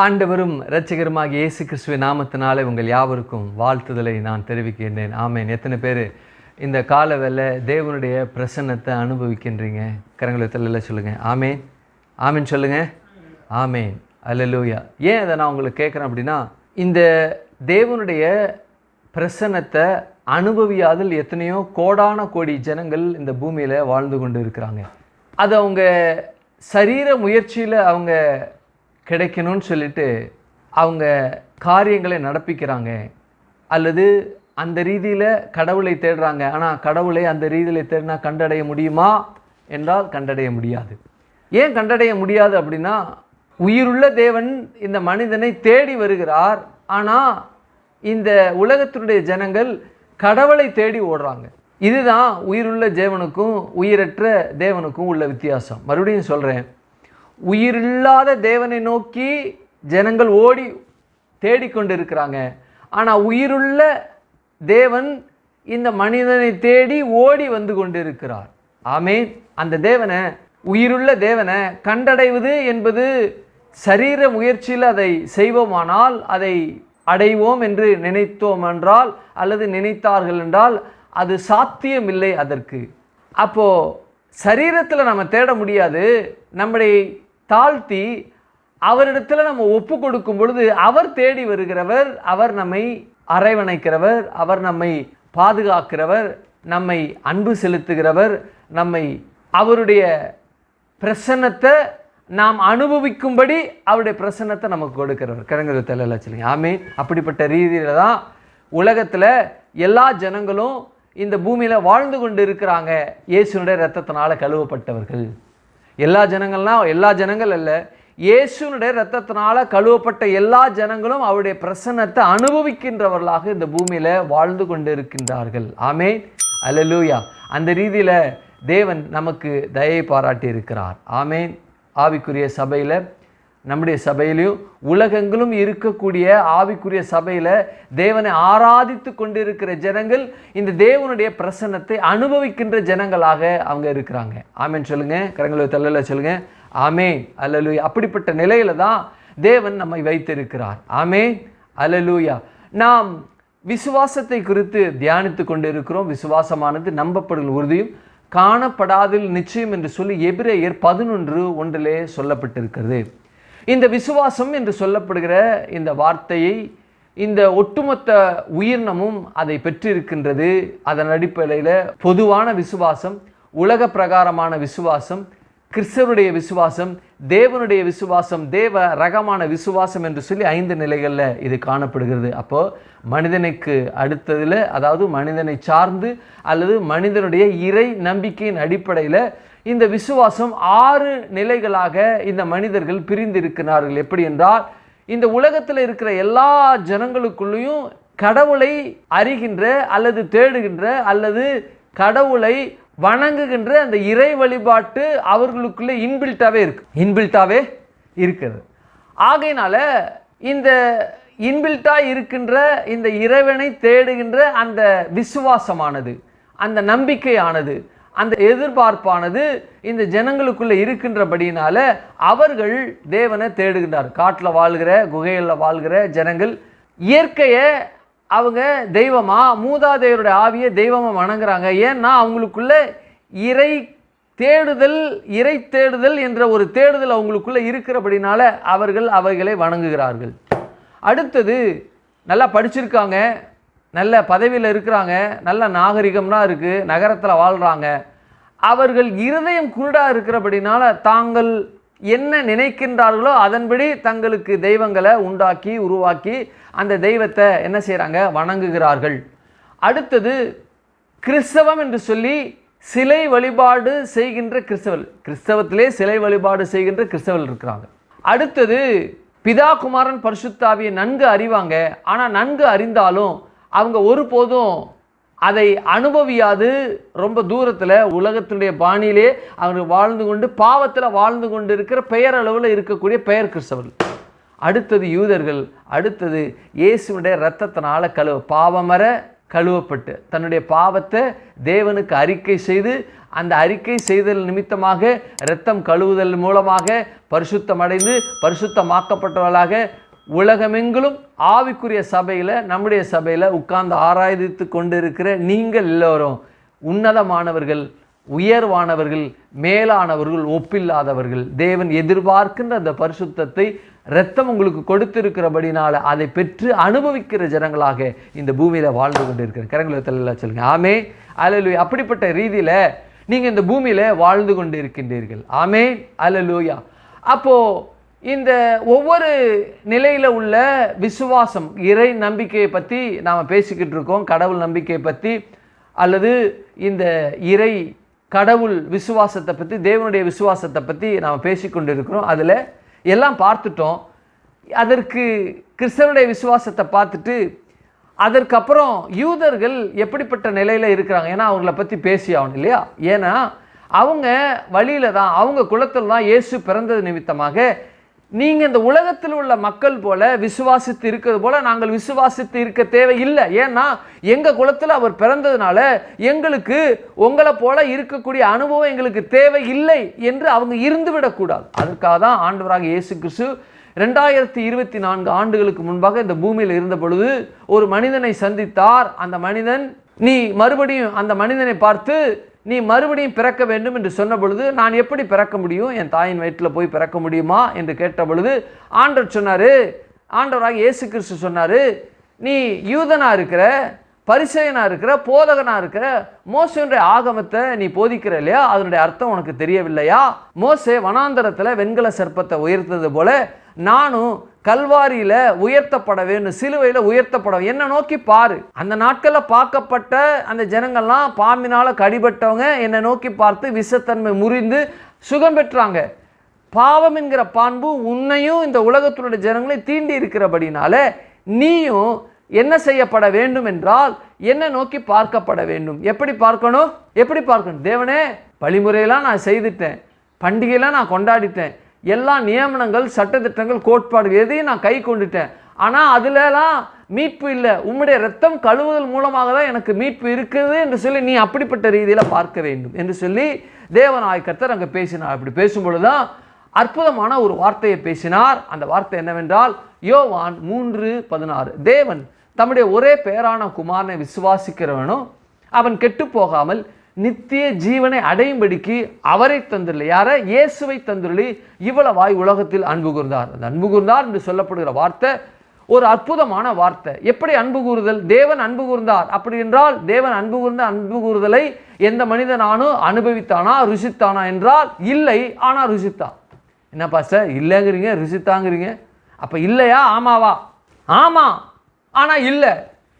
ஆண்டவரும் இரட்சகருமாகிய இயேசு கிறிஸ்துவின் நாமத்தினாலே உங்கள் யாவருக்கும் வாழ்த்துதலை நான் தெரிவிக்கின்றேன். ஆமேன். எத்தனை பேர் இந்த கால வேளை தேவனுடைய பிரசன்னத்தை அனுபவிக்கின்றீங்க? கரங்களை தள்ளல சொல்லுங்கள். ஆமேன். ஆமேன் சொல்லுங்கள். ஆமேன். அல்லேலூயா. ஏன் அதை நான் உங்களுக்கு கேட்குறேன் அப்படின்னா, இந்த தேவனுடைய பிரசன்னத்தை அனுபவியாதில் எத்தனையோ கோடான கோடி ஜனங்கள் இந்த பூமியில் வாழ்ந்து கொண்டு இருக்கிறாங்க. அது அவங்க சரீர முயற்சியில் அவங்க கிடைக்கணும்னு சொல்லிட்டு அவங்க காரியங்களை நடப்பிக்கிறாங்க, அல்லது அந்த ரீதியில் கடவுளை தேடுறாங்க. ஆனால் கடவுளை அந்த ரீதியில் தேடினா கண்டடைய முடியுமா என்றால் கண்டடைய முடியாது. ஏன் கண்டடைய முடியாது அப்படின்னா, உயிருள்ள தேவன் இந்த மனிதனை தேடி வருகிறார். ஆனால் இந்த உலகத்தினுடைய ஜனங்கள் கடவுளை தேடி ஓடுறாங்க. இதுதான் உயிருள்ள தேவனுக்கும் உயிரற்ற தேவனுக்கும் உள்ள வித்தியாசம். மறுபடியும் சொல்கிறேன், உயிரில்லாத தேவனை நோக்கி ஜனங்கள் ஓடி தேடிக்கொண்டு இருக்கிறாங்க. ஆனால் உயிருள்ள தேவன் இந்த மனிதனை தேடி ஓடி வந்து கொண்டு இருக்கிறார். ஆமேன். அந்த தேவனை, உயிருள்ள தேவனை கண்டடைவது என்பது சரீர முயற்சியில் அதை செய்வோமானால் அதை அடைவோம் என்று நினைத்தோம் என்றால், அல்லது நினைத்தார்கள் என்றால் அது சாத்தியமில்லை அதற்கு. அப்போது சரீரத்தில் நம்ம தேட முடியாது. நம்முடைய தாழ்த்தி அவரிடத்தில் நம்ம ஒப்பு கொடுக்கும் பொழுது அவர் தேடி வருகிறவர், அவர் நம்மை அரவணைக்கிறவர், அவர் நம்மை பாதுகாக்கிறவர், நம்மை அன்பு செலுத்துகிறவர், நம்மை அவருடைய பிரசன்னத்தை நாம் அனுபவிக்கும்படி அவருடைய பிரசன்னத்தை நமக்கு கொடுக்கிறவர். கரங்கள் தலையில சொல்லுங்க. ஆமீன். அப்படிப்பட்ட ரீதியில் தான் உலகத்தில் எல்லா ஜனங்களும் இந்த பூமியில் வாழ்ந்து கொண்டு இருக்கிறாங்க. இயேசுனுடைய இரத்தத்தினால் கழுவப்பட்டவர்கள். எல்லா ஜனங்கள் அல்ல, இயேசுனுடைய இரத்தத்தினால் கழுவப்பட்ட எல்லா ஜனங்களும் அவருடைய பிரசன்னத்தை அனுபவிக்கின்றவர்களாக இந்த பூமியில் வாழ்ந்து கொண்டு இருக்கின்றார்கள். ஆமேன். அல்லேலூயா. அந்த ரீதியில் தேவன் நமக்கு தயை பாராட்டி இருக்கிறார். ஆமேன். ஆவிக்குரிய சபையில், நம்முடைய சபையிலையும் உலகெங்கிலும் இருக்கக்கூடிய ஆவிக்குரிய சபையில் தேவனை ஆராதித்து கொண்டிருக்கிற ஜனங்கள் இந்த தேவனுடைய பிரசன்னத்தை அனுபவிக்கின்ற ஜனங்களாக அவங்க இருக்கிறாங்க. ஆமேன் சொல்லுங்க. கரங்களை தள்ளல சொல்லுங்க. ஆமேன். அல்லேலூயா. அப்படிப்பட்ட நிலையில தான் தேவன் நம்மை வைத்திருக்கிறார். ஆமேன். அல்லேலூயா. நாம் விசுவாசத்தை குறித்து தியானித்து கொண்டு இருக்கிறோம். விசுவாசமானது நம்பப்படும் உறுதியும் காணப்படாதில் நிச்சயம் என்று சொல்லி எபிரேயர் 11:1 சொல்லப்பட்டிருக்கிறது. இந்த விசுவாசம் என்று சொல்லப்படுகிற இந்த வார்த்தையை இந்த ஒட்டுமொத்த உயிரினமும் அதை பெற்றிருக்கின்றது. அதன் அடிப்படையில் பொதுவான விசுவாசம், உலக பிரகாரமான விசுவாசம், கிறிஸ்தவனுடைய விசுவாசம், தேவனுடைய விசுவாசம், தேவ ரகமான விசுவாசம் என்று சொல்லி 5 நிலைகளில் இது காணப்படுகிறது. அப்போது மனிதனுக்கு அடுத்ததில், அதாவது மனிதனை சார்ந்து அல்லது மனிதனுடைய இறை நம்பிக்கையின் அடிப்படையில் இந்த விசுவாசம் 6 நிலைகளாக இந்த மனிதர்கள் பிரிந்திருக்கிறார்கள். எப்படி என்றால், இந்த உலகத்தில் இருக்கிற எல்லா ஜனங்களுக்குள்ளேயும் கடவுளை அறிகின்ற அல்லது தேடுகின்ற அல்லது கடவுளை வணங்குகின்ற அந்த இறை வழிபாட்டு அவர்களுக்குள்ளே இன்பில்ட்டாவே இருக்கிறது. ஆகையினால இந்த இன்பில்ட்டாக இருக்கின்ற இந்த இறைவனை தேடுகின்ற அந்த விசுவாசமானது, அந்த நம்பிக்கையானது, அந்த எதிர்பார்ப்பானது இந்த ஜனங்களுக்குள்ளே இருக்கின்றபடியினால அவர்கள் தேவனை தேடுகின்றார். காட்டில் வாழ்கிற, குகைகளில் வாழ்கிற ஜனங்கள் இயற்கையை அவங்க தெய்வமா, மூதாதையருடைய ஆவியை தெய்வமாக வணங்குறாங்க. ஏன்னா அவங்களுக்குள்ள இறை தேடுதல் என்ற ஒரு தேடுதல் அவங்களுக்குள்ள இருக்கிறபடினால அவர்கள் அவைகளை வணங்குகிறார்கள். அடுத்தது, நல்லா படிச்சிருக்காங்க, நல்ல பதவியில் இருக்கிறாங்க, நல்ல நாகரிகம்னா இருக்குது, நகரத்தில் வாழ்கிறாங்க. அவர்கள் இருதயம் குருடாக இருக்கிறபடினால தாங்கள் என்ன நினைக்கின்றார்களோ அதன்படி தங்களுக்கு தெய்வங்களை உருவாக்கி அந்த தெய்வத்தை என்ன செய்கிறாங்க? வணங்குகிறார்கள். அடுத்தது, கிறிஸ்தவம் என்று சொல்லி சிலை வழிபாடு செய்கின்ற கிறிஸ்தவத்திலே சிலை வழிபாடு செய்கின்ற கிறிஸ்தவர்கள் இருக்கிறாங்க. அடுத்தது, பிதா குமாரன் பரிசுத்தாவியை நன்கு அறிவாங்க. ஆனால் நன்கு அறிந்தாலும் அவங்க ஒருபோதும் அதை அனுபவியாது ரொம்ப தூரத்தில் உலகத்தினுடைய பாணியிலே அவங்க வாழ்ந்து கொண்டு பாவத்தில் வாழ்ந்து கொண்டு இருக்கிற பெயரளவில் இருக்கக்கூடிய பெயர் கிறிஸ்தவர்கள். அடுத்தது யூதர்கள். அடுத்தது இயேசுடைய இரத்தத்தினால பாவமர கழுவப்பட்டு தன்னுடைய பாவத்தை தேவனுக்கு அறிக்கை செய்து அந்த அறிக்கை செய்தல் நிமித்தமாக இரத்தம் கழுவுதல் மூலமாக பரிசுத்தமடைந்து பரிசுத்தமாக்கப்பட்டவர்களாக உலகமெங்கிலும் ஆவிக்குரிய சபையில் நம்முடைய சபையில் உட்கார்ந்து ஆராய்ந்து கொண்டு இருக்கிற நீங்கள் எல்லோரும் உன்னதமானவர்கள், உயர்வானவர்கள், மேலானவர்கள், ஒப்பில்லாதவர்கள். தேவன் எதிர்பார்க்கின்ற அந்த பரிசுத்தத்தை இரத்தம் உங்களுக்கு கொடுத்திருக்கிறபடினால அதை பெற்று அனுபவிக்கிற ஜனங்களாக இந்த பூமியில் வாழ்ந்து கொண்டு இருக்கிற கரங்களை சொல்லுங்க. ஆமே, அல்லேலூயா. அப்படிப்பட்ட ரீதியில் நீங்கள் இந்த பூமியில் வாழ்ந்து கொண்டு இருக்கின்றீர்கள். ஆமே, அல்லேலூயா. அப்போது இந்த ஒவ்வொரு நிலையில் உள்ள விசுவாசம், இறை நம்பிக்கையை பற்றி நாம் பேசிக்கிட்டு இருக்கோம். கடவுள் நம்பிக்கையை பற்றி அல்லது இந்த இறை கடவுள் விசுவாசத்தை பற்றி, தேவனுடைய விசுவாசத்தை பற்றி நாம் பேசிக்கொண்டு இருக்கிறோம். அதில் எல்லாம் பார்த்துட்டோம். அதற்கு கிறிஸ்தவனுடைய விசுவாசத்தை பார்த்துட்டு அதற்கப்புறம் யூதர்கள் எப்படிப்பட்ட நிலையில் இருக்கிறாங்க, ஏன்னா அவங்கள பற்றி பேசி ஆகணும் இல்லையா? ஏன்னா அவங்க வழியில் தான், அவங்க குலத்தில் தான் இயேசு பிறந்தது நிமித்தமாக நீங்கள் இந்த உலகத்தில் உள்ள மக்கள் போல விசுவாசித்து இருக்கிறது போல நாங்கள் விசுவாசித்து இருக்க தேவையில்லை. ஏன்னா எங்கள் குலத்தில் அவர் பிறந்ததுனால எங்களுக்கு உங்களை போல இருக்கக்கூடிய அனுபவம் எங்களுக்கு தேவையில்லை என்று அவங்க இருந்துவிடக்கூடாது. அதற்காக தான் ஆண்டவராக இயேசு கிறிஸ்து 2024 ஆண்டுகளுக்கு முன்பாக இந்த பூமியில் இருந்த பொழுது ஒரு மனிதனை சந்தித்தார். அந்த மனிதன் அந்த மனிதனை பார்த்து நீ மறுபடியும் பிறக்க வேண்டும் என்று சொன்ன பொழுது, நான் எப்படி பிறக்க முடியும், என் தாயின் வயிற்றில் போய் பிறக்க முடியுமா என்று கேட்ட பொழுது ஆண்டவராக இயேசு கிறிஸ்து சொன்னார், நீ யூதனா இருக்கிற, பரிசேயனா இருக்கிற, போதகனா இருக்கிற, மோசேயுடைய ஆகமத்தை நீ போதிக்கிற இல்லையா, அதனுடைய அர்த்தம் உனக்கு தெரியவில்லையா? மோசே வனாந்தரத்தில் வெண்கல சர்ப்பத்தை உயர்த்தது போல நானும் கல்வாரியில் உயர்த்தப்பட வேண்டும், சிலுவையில் உயர்த்தப்பட, என்னை நோக்கி பாரு. அந்த நாட்களில் பார்க்கப்பட்ட அந்த ஜனங்கள்லாம் பாம்பினால் கடிபட்டவங்க என்னை நோக்கி பார்த்து விஷத்தன்மை முறிந்து சுகம் பெற்றாங்க. பாவம் என்கிற பாம்பு உன்னையும் இந்த உலகத்தினுடைய ஜனங்களை தீண்டி இருக்கிறபடினால நீயும் என்ன செய்யப்பட வேண்டும் என்றால் என்னை நோக்கி பார்க்கப்பட வேண்டும். எப்படி பார்க்கணும்? தேவனே, வழிமுறையெல்லாம் நான் செய்துட்டேன், பண்டிகையெல்லாம் நான் கொண்டாடிட்டேன், எல்லா நியமனங்கள், சட்டத்திட்டங்கள், கோட்பாடு எதையும் நான் கை கொண்டுட்டேன், ஆனால் அதிலெல்லாம் மீட்பு இல்லை, உம்முடைய ரத்தம் கழுவுதல் மூலமாக தான் எனக்கு மீட்பு இருக்குது என்று சொல்லி நீ அப்படிப்பட்ட ரீதியில் பார்க்க வேண்டும் என்று சொல்லி தேவனாய் கர்த்தர் அங்கே பேசினார். அப்படி பேசும்பொழுது தான் அற்புதமான ஒரு வார்த்தையை பேசினார். அந்த வார்த்தை என்னவென்றால் யோவான் 3:16, தேவன் தம்முடைய ஒரே பேரான குமாரனை விசுவாசிக்கிறவனும் அவன் கெட்டு போகாமல் நித்திய ஜீவனை அடையும்படிக்கு அவரை தந்துள்ளி, யாரை? இயேசுவை தந்துள்ளி இவ்வளவாய் உலகத்தில் அன்பு கூர்ந்தார். அந்த அன்பு கூர்ந்தார் என்று சொல்லப்படுகிற வார்த்தை ஒரு அற்புதமான வார்த்தை. எப்படி அன்பு கூறுதல்? தேவன் அன்பு கூர்ந்தார். அப்படி என்றால் தேவன் அன்பு கூர்ந்த அன்பு கூறுதலை எந்த மனிதனானும் அனுபவித்தானா, ருசித்தானா என்றால் இல்லை, ஆனால் ருசித்தான். என்ன பாஸ்டர் இல்லைங்கிறீங்க, ருசித்தாங்கிறீங்க, அப்போ இல்லையா ஆமாவா? ஆமாம் ஆனால் இல்லை,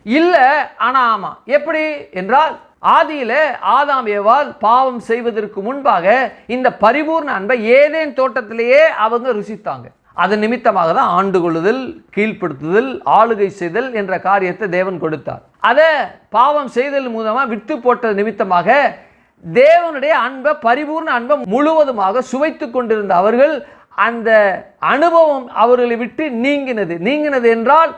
இல்லை ஆனால் ஆமாம். எப்படி என்றால் ஆதியிலே ஆதாம் ஏவாள் பாவம் செய்வதற்கு முன்பாக இந்த பரிபூர்ண அன்பை ஏதேன் தோட்டத்திலேயே அவங்க ருசித்தாங்க. அதன் நிமித்தமாக தான் ஆண்டு கொள்ளுதல், கீழ்ப்படுத்துதல், ஆளுகை செய்தல் என்ற காரியத்தை தேவன் கொடுத்தார். அதை பாவம் செய்தல் மூலமாக விட்டு போட்டது நிமித்தமாக தேவனுடைய அன்பை, பரிபூர்ண அன்பை முழுவதுமாக சுவைத்து கொண்டிருந்த அவர்கள் அந்த அனுபவம் அவர்களை விட்டு நீங்கினது என்றால்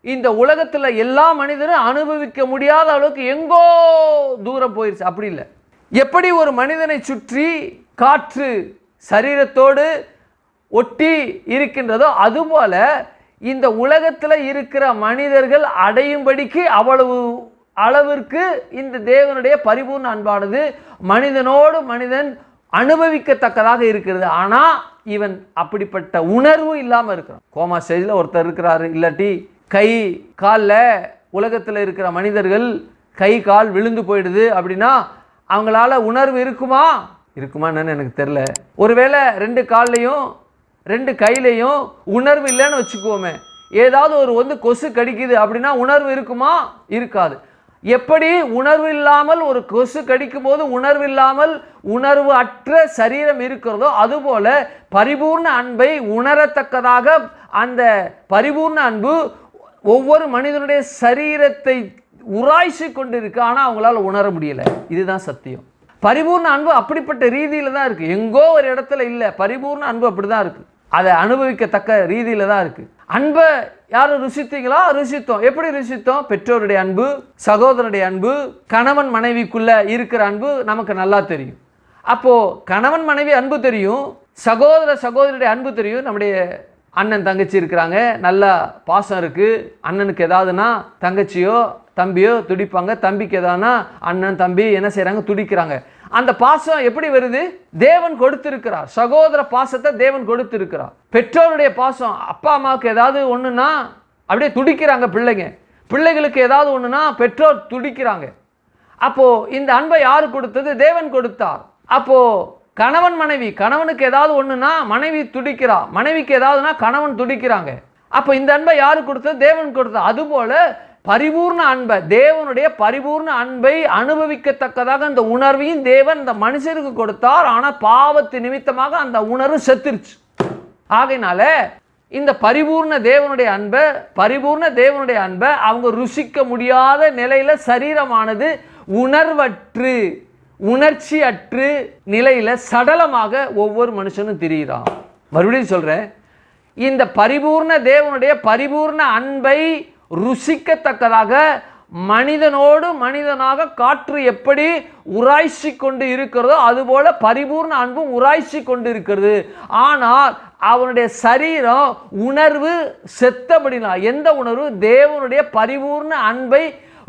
இந்த உலகத்தில் எல்லா மனிதரும் அனுபவிக்க முடியாத அளவுக்கு எங்கோ தூரம் போயிடுச்சு. அப்படி இல்லை. எப்படி ஒரு மனிதனை சுற்றி காற்று சரீரத்தோடு ஒட்டி இருக்கின்றதோ அதுபோல இந்த உலகத்தில் இருக்கிற மனிதர்கள் அடையும்படிக்கு அவ்வளவு அளவிற்கு இந்த தேவனுடைய பரிபூர்ண அன்பானது மனிதனோடு மனிதன் அனுபவிக்கத்தக்கதாக இருக்கிறது. ஆனால் இவன் அப்படிப்பட்ட உணர்வு இல்லாமல் இருக்கிறான். கோமா ஸ்டேஜில் ஒருத்தர் இருக்கிறாரு, இல்லாட்டி கை காலில் உலகத்தில் இருக்கிற மனிதர்கள் கை கால் விழுந்து போயிடுது அப்படின்னா அவங்களால உணர்வு இருக்குமான்னு எனக்கு தெரில. ஒருவேளை 2 கால்லையும் 2 கையிலையும் உணர்வு இல்லைன்னு வச்சுக்குவோமே, ஏதாவது ஒரு கொசு கடிக்குது அப்படின்னா உணர்வு இருக்குமா? இருக்காது. எப்படி உணர்வு இல்லாமல் ஒரு கொசு கடிக்கும் போது உணர்வு இல்லாமல் உணர்வு அற்ற சரீரம் இருக்கிறதோ அதுபோல பரிபூர்ண அன்பை உணரத்தக்கதாக அந்த பரிபூர்ண அன்பு ஒவ்வொரு மனிதனுடைய சரீரத்தை உராய்ச்சி கொண்டு இருக்கு. ஆனால் அவங்களால உணர முடியலை. இதுதான் சத்தியம். பரிபூர்ண அன்பு அப்படிப்பட்ட ரீதியில் தான் இருக்குது, எங்கோ ஒரு இடத்துல இல்லை. பரிபூர்ண அன்பு அப்படி தான் இருக்குது, அதை அனுபவிக்கத்தக்க ரீதியில் தான் இருக்குது. அன்பை யாரும் ருசித்தீங்களா? ருசித்தோம். எப்படி ருசித்தோம்? பெற்றோருடைய அன்பு, சகோதரனுடைய அன்பு, கணவன் மனைவிக்குள்ள இருக்கிற அன்பு நமக்கு நல்லா தெரியும். அப்போ கணவன் மனைவி அன்பு தெரியும், சகோதர சகோதரியுடைய அன்பு தெரியும். நம்முடைய அண்ணன் தங்கச்சி இருக்கிறாங்க, நல்லா பாசம் இருக்கு. அண்ணனுக்கு ஏதாவதுன்னா தங்கச்சியோ தம்பியோ துடிப்பாங்க, தம்பிக்கு ஏதாவதுனா அண்ணன் தம்பி என்ன செய்யறாங்க? துடிக்கிறாங்க. அந்த பாசம் எப்படி வருது? தேவன் கொடுத்திருக்கிறார். சகோதர பாசத்தை தேவன் கொடுத்திருக்கிறார். பெற்றோருடைய பாசம், அப்பா அம்மாவுக்கு ஏதாவது ஒண்ணுன்னா அப்படியே துடிக்கிறாங்க பிள்ளைங்க. பிள்ளைகளுக்கு ஏதாவது ஒண்ணுன்னா பெற்றோர் துடிக்கிறாங்க. அப்போ இந்த அன்பை யாரு கொடுத்தது? தேவன் கொடுத்தார். அப்போ கணவன் மனைவி, கணவனுக்கு ஏதாவது ஒண்ணுன்னா மனைவி துடிக்கிறா, மனைவிக்கு ஏதாவதுனா கணவன் துடிக்கிறாங்க. அப்போ இந்த அன்பை யாரு கொடுத்தது? தேவன் கொடுத்தார். அதுபோல பரிபூர்ண அன்பை, தேவனுடைய பரிபூர்ண அன்பை அனுபவிக்கத்தக்கதாக அந்த உணர்வையும் தேவன் இந்த மனுஷருக்கு கொடுத்தார். ஆனால் பாவத்து நிமித்தமாக அந்த உணர்வு செத்துருச்சு. ஆகையினால இந்த பரிபூர்ண தேவனுடைய அன்பை அவங்க ருசிக்க முடியாத நிலையில சரீரமானது உணர்வற்று உணர்ச்சி அற்று நிலையில சடலமாக ஒவ்வொரு மனுஷனும் திரிகிறான். மறுபடியும் சொல்றேன், இந்த பரிபூர்ண தேவனுடைய பரிபூர்ண அன்பை ருசிக்கத்தக்கதாக மனிதனோடு மனிதனாக காற்று எப்படி உராய்ச்சி கொண்டு இருக்கிறதோ அதுபோல பரிபூர்ண அன்பும் உராய்ச்சி கொண்டு இருக்கிறது. ஆனால் அவனுடைய சரீரம் உணர்வு செத்தபடினா, எந்த உணர்வு? தேவனுடைய பரிபூர்ண அன்பை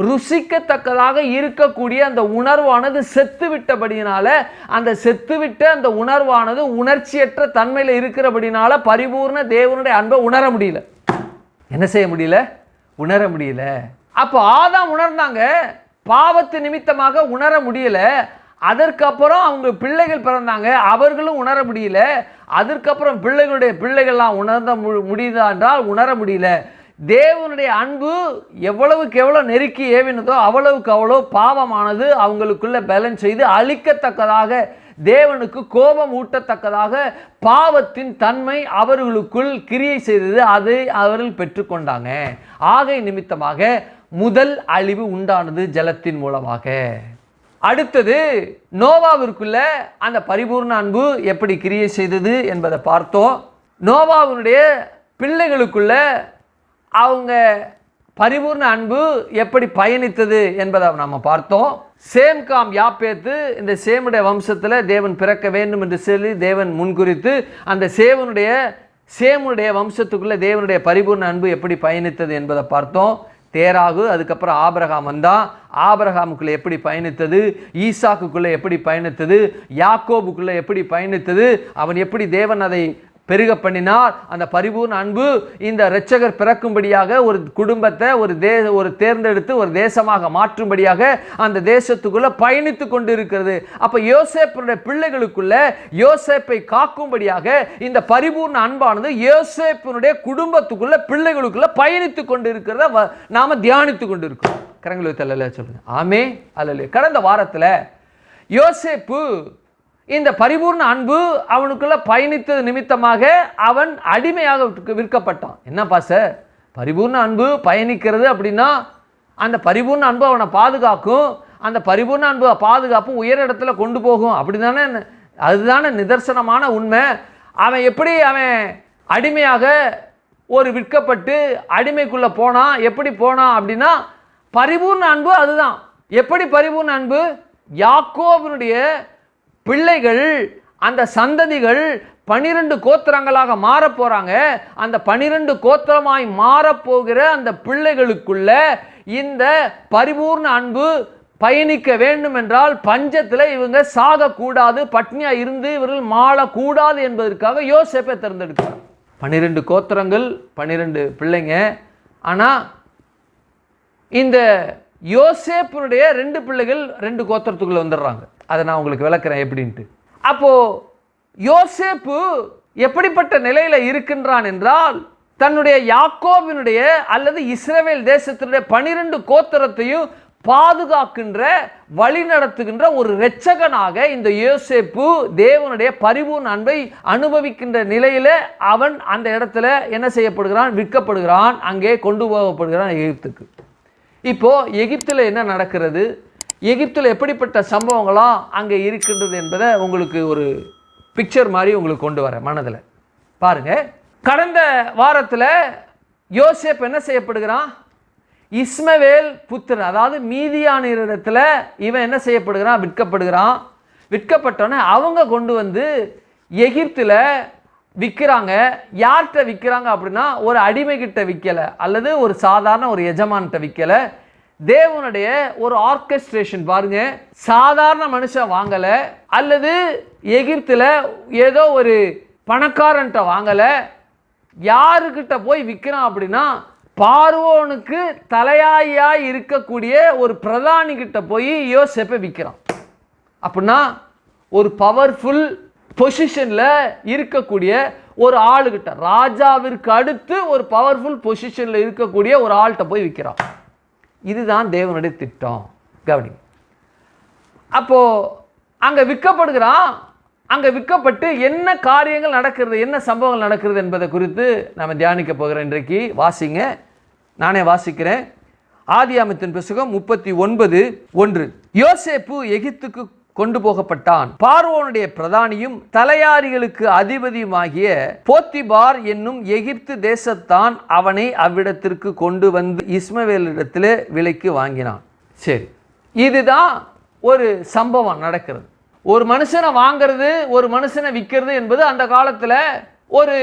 ருசிக்கத்தக்கதாக இருக்கக்கூடிய அந்த உணர்வானது செத்து விட்டபடினால, அந்த செத்துவிட்ட அந்த உணர்வானது உணர்ச்சியற்ற தன்மையில் இருக்கிறபடினால பரிபூர்ண தேவனுடைய அன்பை உணர முடியல. என்ன செய்ய முடியல? உணர முடியல. அப்போ ஆதாம் உணர்ந்தாங்க, பாவத்து நிமித்தமாக உணர முடியல. அதற்கப்புறம் அவங்க பிள்ளைகள் பிறந்தாங்க, அவர்களும் உணர முடியல. அதற்கப்புறம் பிள்ளைகளுடைய பிள்ளைகள்லாம் உணர்ந்த முடியுதா என்றால் உணர முடியல. தேவனுடைய அன்பு எவ்வளவுக்கு எவ்வளோ நெருக்கி ஏவினதோ அவ்வளவுக்கு அவ்வளோ பாவமானது அவங்களுக்குள்ள பேலன்ஸ் செய்து அழிக்கத்தக்கதாக, தேவனுக்கு கோபம் ஊட்டத்தக்கதாக பாவத்தின் தன்மை அவர்களுக்குள் கிரியை செய்தது. அதை அவர்கள் பெற்றுக்கொண்டாங்க. ஆகை நிமித்தமாக முதல் அழிவு உண்டானது ஜலத்தின் மூலமாக. அடுத்தது நோவாவிற்குள்ள அந்த பரிபூர்ண அன்பு எப்படி கிரியை செய்தது என்பதை பார்த்தோம். நோவாவினுடைய பிள்ளைகளுக்குள்ள அவங்க பரிபூர்ண அன்பு எப்படி பயணித்தது என்பதை நம்ம பார்த்தோம். சேம் காம் யாப்பேத்து, இந்த சேமுடைய வம்சத்தில் தேவன் பிறக்க வேண்டும் என்று சொல்லி தேவன் முன்குறித்து அந்த சேமுடைய வம்சத்துக்குள்ள தேவனுடைய பரிபூர்ண அன்பு எப்படி பயணித்தது என்பதை பார்த்தோம். தேராகு, அதுக்கப்புறம் ஆபிரகாம் வந்தான். ஆபிரகாமுக்குள்ளே எப்படி பயணித்தது, ஈசாக்குக்குள்ளே எப்படி பயணித்தது, யாக்கோபுக்குள்ளே எப்படி பயணித்தது, அவன் எப்படி தேவன் அதை பெருக பண்ணினார். அந்த பரிபூர்ண அன்பு இந்த இரட்சகர் பிறக்கும்படியாக ஒரு குடும்பத்தை ஒரு தேர்ந்தெடுத்து ஒரு தேசமாக மாற்றும்படியாக அந்த தேசத்துக்குள்ள பயணித்து கொண்டு இருக்கிறது. அப்ப யோசேப்புடைய பிள்ளைகளுக்குள்ள யோசேப்பை காக்கும்படியாக இந்த பரிபூர்ண அன்பானது யோசேப்பினுடைய குடும்பத்துக்குள்ள பிள்ளைகளுக்குள்ள பயணித்து கொண்டு இருக்கிறத நாம தியானித்து கொண்டு இருக்கிறோம். கரங்களை தள்ளல சொல்லுங்க ஆமே அல்ல. கடந்த வாரத்தில் யோசேப்பு இந்த பரிபூர்ண அன்பு அவனுக்குள்ள பயணித்தது நிமித்தமாக அவன் அடிமையாக விற்கப்பட்டான். என்னப்பா சார் பரிபூர்ண அன்பு பயணிக்கிறது அப்படின்னா அந்த பரிபூர்ண அன்பு அவனை பாதுகாக்கும், அந்த பரிபூர்ண அன்பு பாதுகாப்பும் உயர் இடத்துல கொண்டு போகும். அப்படிதானே? அதுதானே நிதர்சனமான உண்மை. அவன் எப்படி அவன் அடிமையாக ஒரு விற்கப்பட்டு அடிமைக்குள்ள போனான்? எப்படி போனான் அப்படின்னா பரிபூர்ண அன்பு அதுதான். எப்படி பரிபூர்ண அன்பு? யாக்கோபினுடைய பிள்ளைகள், அந்த சந்ததிகள் 12 கோத்திரங்களாக மாறப் போறாங்க. அந்த 12 கோத்திரமாய் மாறப்போகிற அந்த பிள்ளைகளுக்குள்ள இந்த பரிபூர்ண அன்பு பயணிக்க வேண்டும் என்றால் பஞ்சத்தில் இவங்க சாகக்கூடாது, பட்னியா இருந்து இவர்கள் மாளக்கூடாது என்பதற்காக யோசேப்பை தேர்ந்தெடுக்கிறார். 12 கோத்திரங்கள், 12 பிள்ளைங்க. ஆனால் இந்த யோசேப்பினுடைய 2 பிள்ளைகள் 2 கோத்திரத்துக்குள்ள வந்துடுறாங்க. அதை நான் உங்களுக்கு விளக்குறேன் எப்படின்ட்டு. அப்போ யோசேப்பு எப்படிப்பட்ட நிலையில இருக்கின்றான் என்றால் தன்னுடைய யாக்கோபினுடைய அல்லது இஸ்ரவேல் தேசத்தினுடைய 12 கோத்திரத்தையும் பாதுகாக்கின்ற வழி நடத்துகின்ற ஒரு இரட்சகனாக இந்த யோசேப்பு தேவனுடைய பரிபூர்ண அன்பை அனுபவிக்கின்ற நிலையில அவன் அந்த இடத்துல என்ன செய்யப்படுகிறான்? விற்கப்படுகிறான், அங்கே கொண்டு போகப்படுகிறான் எகிப்துக்கு. இப்போ எகிப்தில் என்ன நடக்கிறது, எகிப்தில் எப்படிப்பட்ட சம்பவங்களாம் அங்கே இருக்கின்றது என்பதை உங்களுக்கு ஒரு பிக்சர் மாதிரி உங்களுக்கு கொண்டு வர மனதில் பாருங்க. கடந்த வாரத்தில் யோசேப்பு என்ன செய்யப்படுகிறான்? இஸ்மவேல் புத்திரன், அதாவது மீதியானியரிடத்துல இவன் என்ன செய்யப்படுகிறான்? விற்கப்படுகிறான். விற்கப்பட்டோன்னே அவங்க கொண்டு வந்து எகிப்தில் விற்கிறாங்க. யார்கிட்ட விற்கிறாங்க அப்படின்னா, ஒரு அடிமைகிட்ட விற்கலை, அல்லது ஒரு சாதாரண ஒரு எஜமான்கிட்ட விற்கலை. தேவனுடைய ஒரு ஆர்கெஸ்ட்ரேஷன் பாருங்க. சாதாரண மனுஷன் வாங்கலை, அல்லது எகிப்தில் ஏதோ ஒரு பணக்காரன்ட்ட வாங்கலை. யாருக்கிட்ட போய் விற்கிறான் அப்படின்னா, பார்வோனுக்கு தலையாயாய் இருக்கக்கூடிய ஒரு பிரதானி கிட்ட போய் யோசேப்பை விற்கிறான். அப்படின்னா ஒரு பவர்ஃபுல் பொசிஷனில் இருக்கக்கூடிய ஒரு ஆளுகிட்ட, ராஜாவிற்கு அடுத்து ஒரு பவர்ஃபுல் பொசிஷனில் இருக்கக்கூடிய ஒரு ஆள்கிட்ட போய் விற்கிறான். இதுதான் தேவனுடைய திட்டம். கவனி. அப்போ அங்கே விற்கப்படுகிறான். அங்கே விற்கப்பட்டு என்ன காரியங்கள் நடக்கிறது, என்ன சம்பவங்கள் நடக்கிறது என்பதை குறித்து நம்ம தியானிக்க போகிறோம். இன்றைக்கு வாசிங்க, நானே வாசிக்கிறேன். ஆதியாகமத்தின் புத்தகம் 39:1. யோசேப்பு எகிப்துக்கு கொண்டு போகப்பட்டான். பார்வோனுடைய பிரதானியும் தலையாரிகளுக்கு அதிபதியுமாகிய போத்திபார் என்னும் எகிப்து தேசத்தான் அவனை அவ்விடத்திற்கு கொண்டு வந்து இஸ்மவேலிடத்தில் விலைக்கு வாங்கினான். சரி, இதுதான் ஒரு சம்பவம் நடக்கிறது. ஒரு மனுஷனை வாங்கிறது, ஒரு மனுஷனை விற்கிறது என்பது அந்த காலத்தில் ஒரு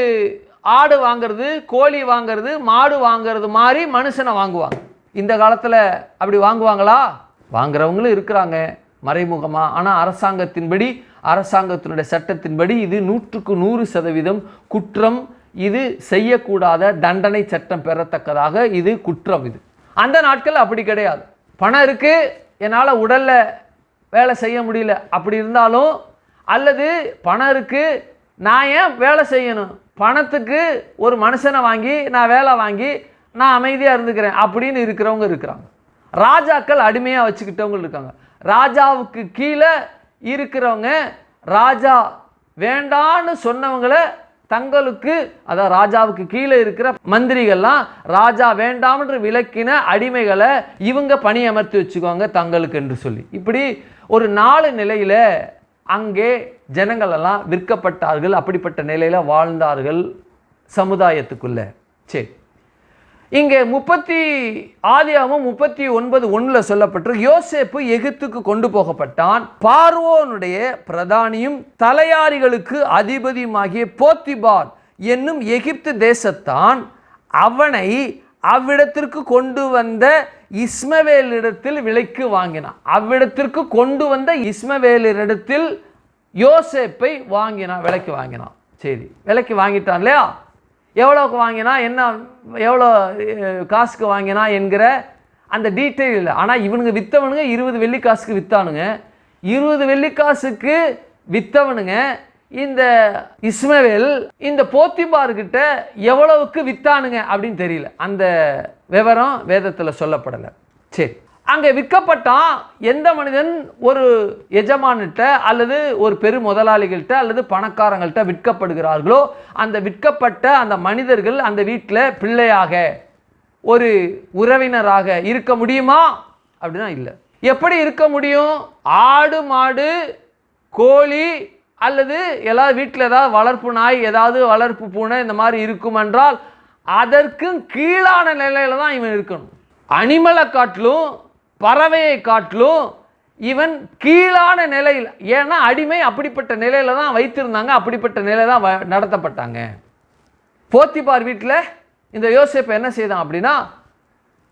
ஆடு வாங்கிறது, கோழி வாங்கிறது, மாடு வாங்கிறது மாதிரி மனுஷனை வாங்குவாங்க. இந்த காலத்தில் அப்படி வாங்குவாங்களா? வாங்குறவங்களும் இருக்கிறாங்க மறைமுகமாக. ஆனால் அரசாங்கத்தின்படி, அரசாங்கத்தினுடைய சட்டத்தின்படி இது 100% குற்றம். இது செய்யக்கூடாத தண்டனை சட்டம் பெறத்தக்கதாக இது குற்றம். இது அந்த நாட்கள் அப்படி கிடையாது. பணம் இருக்குது, என்னால் உடலில் வேலை செய்ய முடியல அப்படி இருந்தாலும், அல்லது பணம் இருக்குது, நான் ஏன் வேலை செய்யணும், பணத்துக்கு ஒரு மனுஷனை வாங்கி நான் வேலை வாங்கி நான் அமைதியாக இருந்துக்கிறேன் அப்படின்னு இருக்கிறவங்க இருக்கிறாங்க. ராஜாக்கள் அடிமையாக வச்சுக்கிட்டவங்க இருக்காங்க. ராஜாவுக்கு கீழே இருக்கிறவங்க, ராஜா வேண்டான்னு சொன்னவங்களை தங்களுக்கு, அதாவது ராஜாவுக்கு கீழே இருக்கிற மந்திரிகள்லாம் ராஜா வேண்டாம்ன்ற விலக்கின அடிமைகளை இவங்க பணியமர்த்தி வச்சுக்குவாங்க தங்களுக்கு என்று சொல்லி. இப்படி ஒரு 4 நிலையில் அங்கே ஜனங்கள் எல்லாம் விற்கப்பட்டார்கள். அப்படிப்பட்ட நிலையில் வாழ்ந்தார்கள் சமுதாயத்துக்குள்ள. சரி, இங்கே ஆதியாகமம் 39:1 சொல்லப்பட்டு, யோசேப்பு எகிப்துக்கு கொண்டு போகப்பட்டான். பார்வோனுடைய பிரதானியும் தலையாரிகளுக்கு அதிபதியுமாகிய போத்திபார் என்னும் எகிப்து தேசத்தான் அவனை அவ்விடத்திற்கு கொண்டு வந்த இஸ்மவேலிடத்தில் விலைக்கு வாங்கினான். அவ்விடத்திற்கு கொண்டு வந்த இஸ்மவேலிடத்தில் யோசேப்பை வாங்கினான், விலைக்கு வாங்கினான். சரி, விலைக்கு வாங்கிட்டான் இல்லையா? எவ்வளோக்கு வாங்கினா, என்ன எவ்வளோ காசுக்கு வாங்கினா என்கிற அந்த டீட்டெயில் இல்லை. ஆனால் இவனுங்க விற்றவனுங்க 20 வெள்ளிக்காசுக்கு விற்றானுங்க. 20 வெள்ளிக்காசுக்கு விற்றவனுங்க இந்த இஸ்மவேல் இந்த போத்திபார்கிட்ட எவ்வளவுக்கு விற்றானுங்க அப்படின்னு தெரியல. அந்த விவரம் வேதத்தில் சொல்லப்படலை. சரி, அங்கே விற்கப்பட்டான். எந்த மனிதன் ஒரு எஜமான்கிட்ட அல்லது ஒரு பெரு முதலாளிகள்கிட்ட அல்லது பணக்காரங்கள்ட்ட விற்கப்படுகிறார்களோ, அந்த விற்கப்பட்ட அந்த மனிதர்கள் அந்த வீட்டில் பிள்ளையாக ஒரு உறவினராக இருக்க முடியுமா அப்படின்னா இல்லை. எப்படி இருக்க முடியும்? ஆடு மாடு கோழி அல்லது எல்லா வீட்டில் ஏதாவது வளர்ப்பு நாய், ஏதாவது வளர்ப்பு பூனை இந்த மாதிரி இருக்கும் என்றால் அதற்கும் கீழான நிலையில தான் இவன் இருக்கணும். அனிமலை காட்டிலும் பறவையை காட்டிலும் இவன் கீழான நிலையில். ஏன்னா அடிமை அப்படிப்பட்ட நிலையில தான் வைத்திருந்தாங்க, அப்படிப்பட்ட நிலையில தான் நடத்தப்பட்டாங்க. போத்திபார் வீட்டில் இந்த யோசேப்பு என்ன செய்தான் அப்படின்னா,